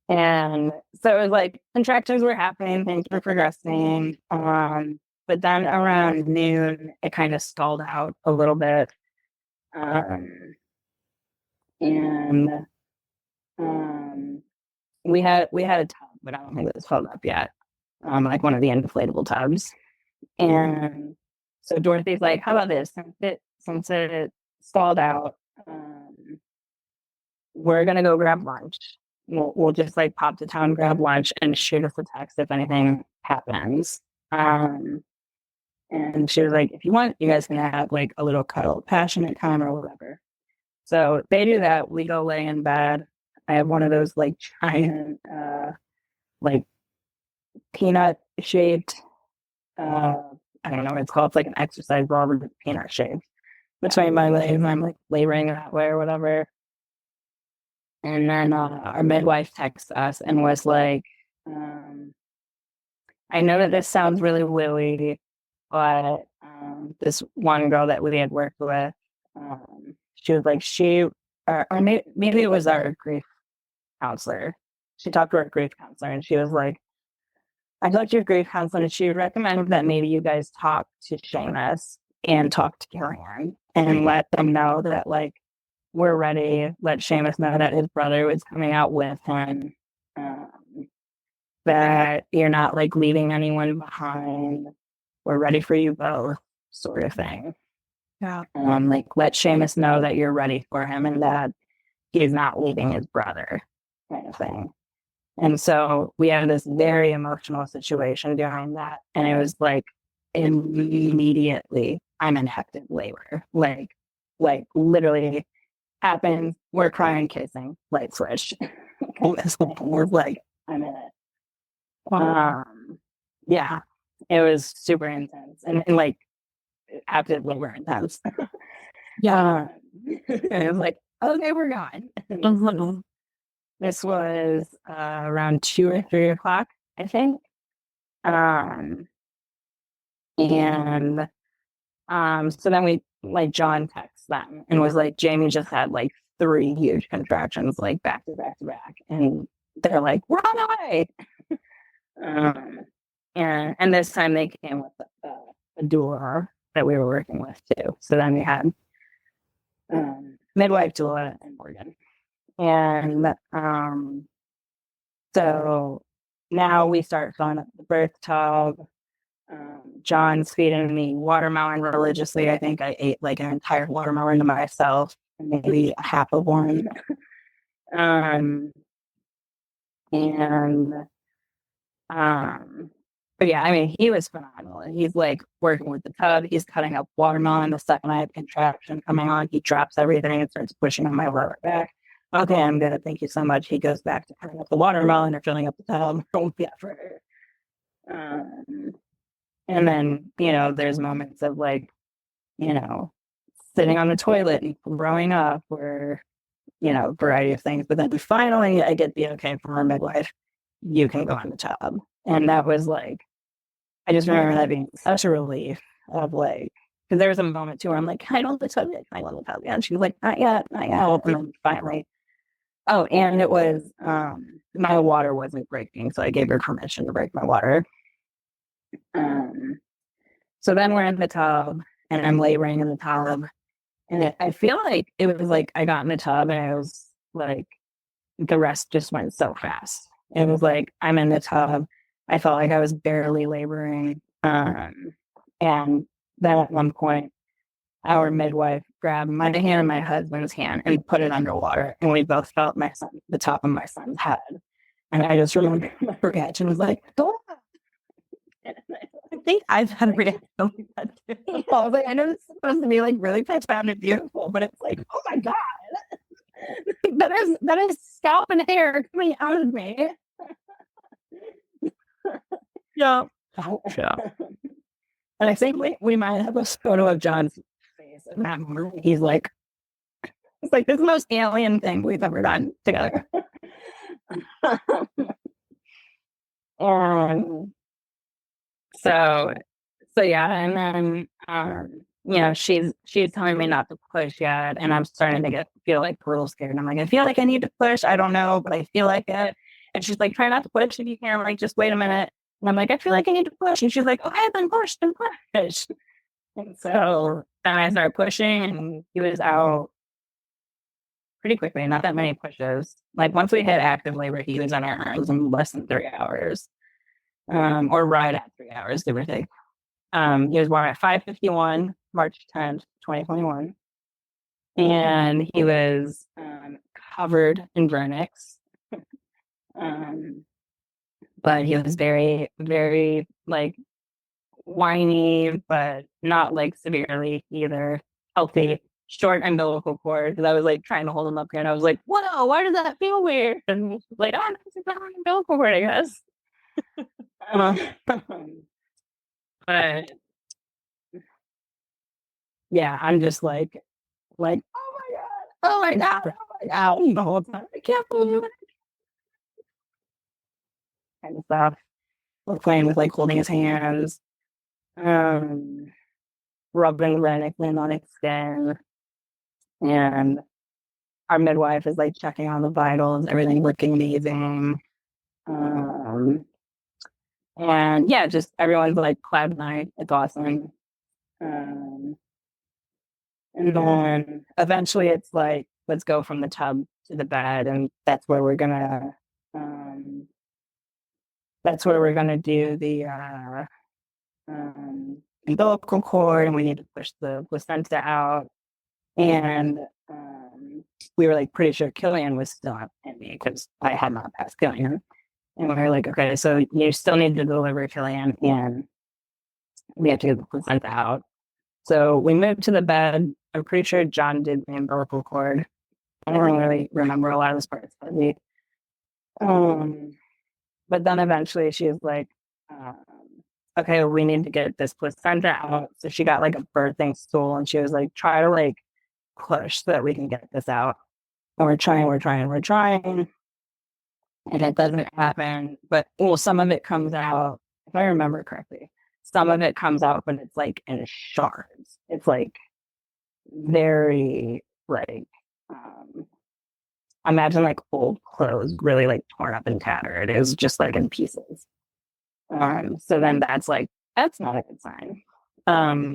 And so it was like contractions were happening, things were progressing. But then around noon, it kind of stalled out a little bit. And we had a tub, but I don't think it was filled up yet. Like one of the inflatable tubs. And so Dorothy's like, how about this? Since it stalled out, we're gonna go grab lunch. We'll just like pop to town, grab lunch, and shoot us a text if anything happens. And she was like, if you want, you guys can have like a little cuddle, passionate time or whatever. So they do that. We go lay in bed. I have one of those like giant, like peanut shaped, I don't know what it's called. It's like an exercise ball with peanut shaped between my legs. I'm like laboring that way or whatever. And then our midwife texts us and was like, I know that this sounds really willy, but this one girl that we had worked with, she was like, or maybe it was our grief counselor. She talked to our grief counselor and she was like, I talked to your grief counselor and she recommended that maybe you guys talk to Seamus and talk to Killian and let them know that like, we're ready. Let Seamus know that his brother was coming out with him. That you're not like leaving anyone behind. We're ready for you both, sort of thing. Yeah. Like let Seamus know that you're ready for him and that he's not leaving his brother, kind of thing. And so we had this very emotional situation during that. And it was like immediately I'm in active labor. Like literally happened. We're crying, kissing, light switch. We're like, I'm in it. Yeah, it was super intense and like active labor intense. Yeah. And it was like, okay, we're gone. This was around 2 or 3 o'clock, I think. Um, and so then we like John texts them and was like, Jayme just had like 3 huge contractions, like back to back to back. And they're like, we're on the way. And this time they came with a doula that we were working with too. So then we had midwife, doula, and Morgan. And so now we start filling up the birth tub. John's feeding me watermelon religiously. I think I ate like an entire watermelon to myself, maybe a half of one. And but yeah, I mean, he was phenomenal. He's like working with the tub. He's cutting up watermelon. The second I have contraction coming on, he drops everything and starts pushing on my lower back. Okay, I'm good. Thank you so much. He goes back to cutting up the watermelon or filling up the tub. Don't be afraid. And then, there's moments of like, sitting on the toilet and growing up or, variety of things. But then finally I get the okay from our midwife, you can go on the tub. And that was like, I just remember that being such a relief of like, because there was a moment too where I'm like, I don't the tub yet. I want the tub yet. And she was like, not yet, not yet. And then finally, and it was, my water wasn't breaking. So I gave her permission to break my water. So then we're in the tub and I'm laboring in the tub. And I feel like it was like I got in the tub and I was like, the rest just went so fast. It was like, I'm in the tub. I felt like I was barely laboring. And then at one point, our midwife grabbed my hand and my husband's hand and put it underwater. And we both felt the top of my son's head. And I just remember my reaction was like, go on. I think I've had a reaction like that too. I was like, I know it's supposed to be like really profound and beautiful, but it's like, oh my God. that is scalp and hair coming out of me. Yeah. Yeah. And I think we might have a photo of John's face in that moment. He's like, it's like this most alien thing we've ever done together. So yeah, and then she's telling me not to push yet, and I'm starting to feel like a little scared. And I'm like, I feel like I need to push. I don't know, but I feel like it. And she's like, try not to push if you can. I'm like, just wait a minute. And I'm like, I feel like I need to push. And she's like, okay, then push, then push. And so then I started pushing, and he was out pretty quickly. Not that many pushes. Like once we hit active labor, he was on our arms in less than 3 hours, or right at 3 hours, give or take. He was born at 5:51, March 10th, 2021. And he was covered in vernix. But he was very, very like whiny, but not like severely either. Healthy, short umbilical cord. Because I was like trying to hold him up here and I was like, whoa, why does that feel weird? And he was like, oh, it's not an umbilical cord, I guess. But yeah, I'm just like, oh my God, oh my God, oh my God, the whole time. I can't believe it. Kind of stuff. We're playing with like holding his hands, rubbing Rennickland on his skin. And our midwife is like checking on the vitals, everything looking amazing. And yeah, just everyone's like cloud nine. It's awesome. And then eventually it's like, let's go from the tub to the bed. And that's where we're gonna do the umbilical cord, and we need to push the placenta out. And we were like pretty sure Killian was still in me because I had not passed Killian. And we were like, okay, so you still need to deliver Killian and we have to get the placenta out. So we moved to the bed. I'm pretty sure John did the umbilical cord. I don't really remember a lot of this parts, but then eventually she was like, okay, well, we need to get this placenta out. So she got like a birthing stool and she was like, try to like push so that we can get this out. And we're trying. And it doesn't happen. But well, some of it comes out, if I remember correctly, some of it comes out, but it's like in shards. It's like very like imagine like old clothes really like torn up and tattered. It is just like in pieces. So then that's not a good sign.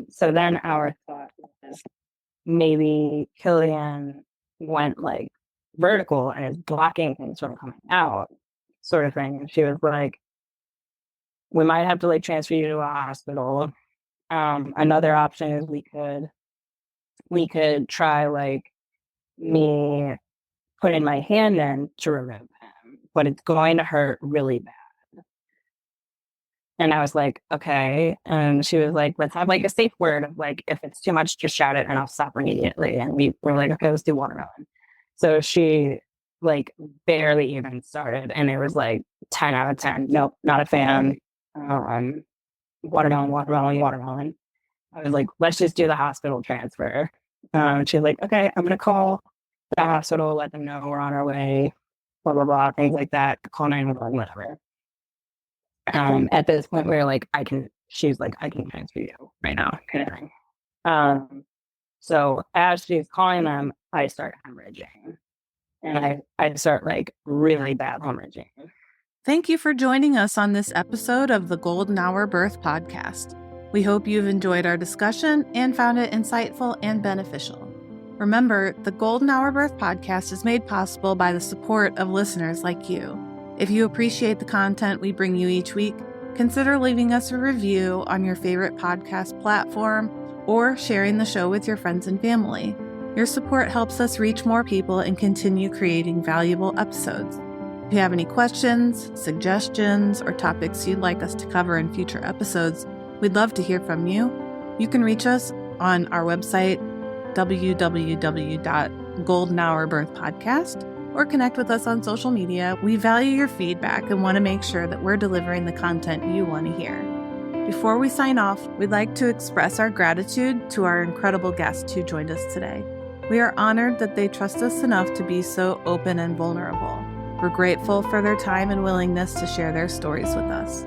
So then our thought was maybe Killian went like vertical and is blocking things from coming out, sort of thing. And she was like, we might have to like transfer you to a hospital. Another option is we could try like me putting my hand in to remove him, but it's going to hurt really bad. And I was like, okay. And she was like, let's have like a safe word of like, if it's too much, just shout it and I'll stop immediately. And we were like, okay, let's do watermelon. So she like barely even started. And it was like 10 out of 10. Nope, not a fan. Watermelon. I was like, let's just do the hospital transfer. She's like, okay, I'm going to call the hospital, let them know we're on our way, blah, blah, blah, things like that. Call 911, whatever. At this point, we were like, she's like, I can transfer you right now, kind of thing. So as she's calling them, I start hemorrhaging. And I start like really bad hemorrhaging. Thank you for joining us on this episode of the Golden Hour Birth Podcast. We hope you've enjoyed our discussion and found it insightful and beneficial. Remember, the Golden Hour Birth Podcast is made possible by the support of listeners like you. If you appreciate the content we bring you each week, consider leaving us a review on your favorite podcast platform or sharing the show with your friends and family. Your support helps us reach more people and continue creating valuable episodes. If you have any questions, suggestions, or topics you'd like us to cover in future episodes, we'd love to hear from you. You can reach us on our website, www.goldenhourbirthpodcast, or connect with us on social media. We value your feedback and want to make sure that we're delivering the content you want to hear. Before we sign off, we'd like to express our gratitude to our incredible guests who joined us today. We are honored that they trust us enough to be so open and vulnerable. We're grateful for their time and willingness to share their stories with us.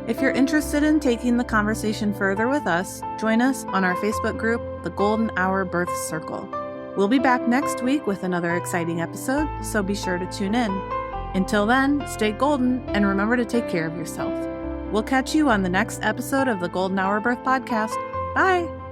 If you're interested in taking the conversation further with us, join us on our Facebook group, The Golden Hour Birth Circle. We'll be back next week with another exciting episode, so be sure to tune in. Until then, stay golden and remember to take care of yourself. We'll catch you on the next episode of the Golden Hour Birth Podcast. Bye!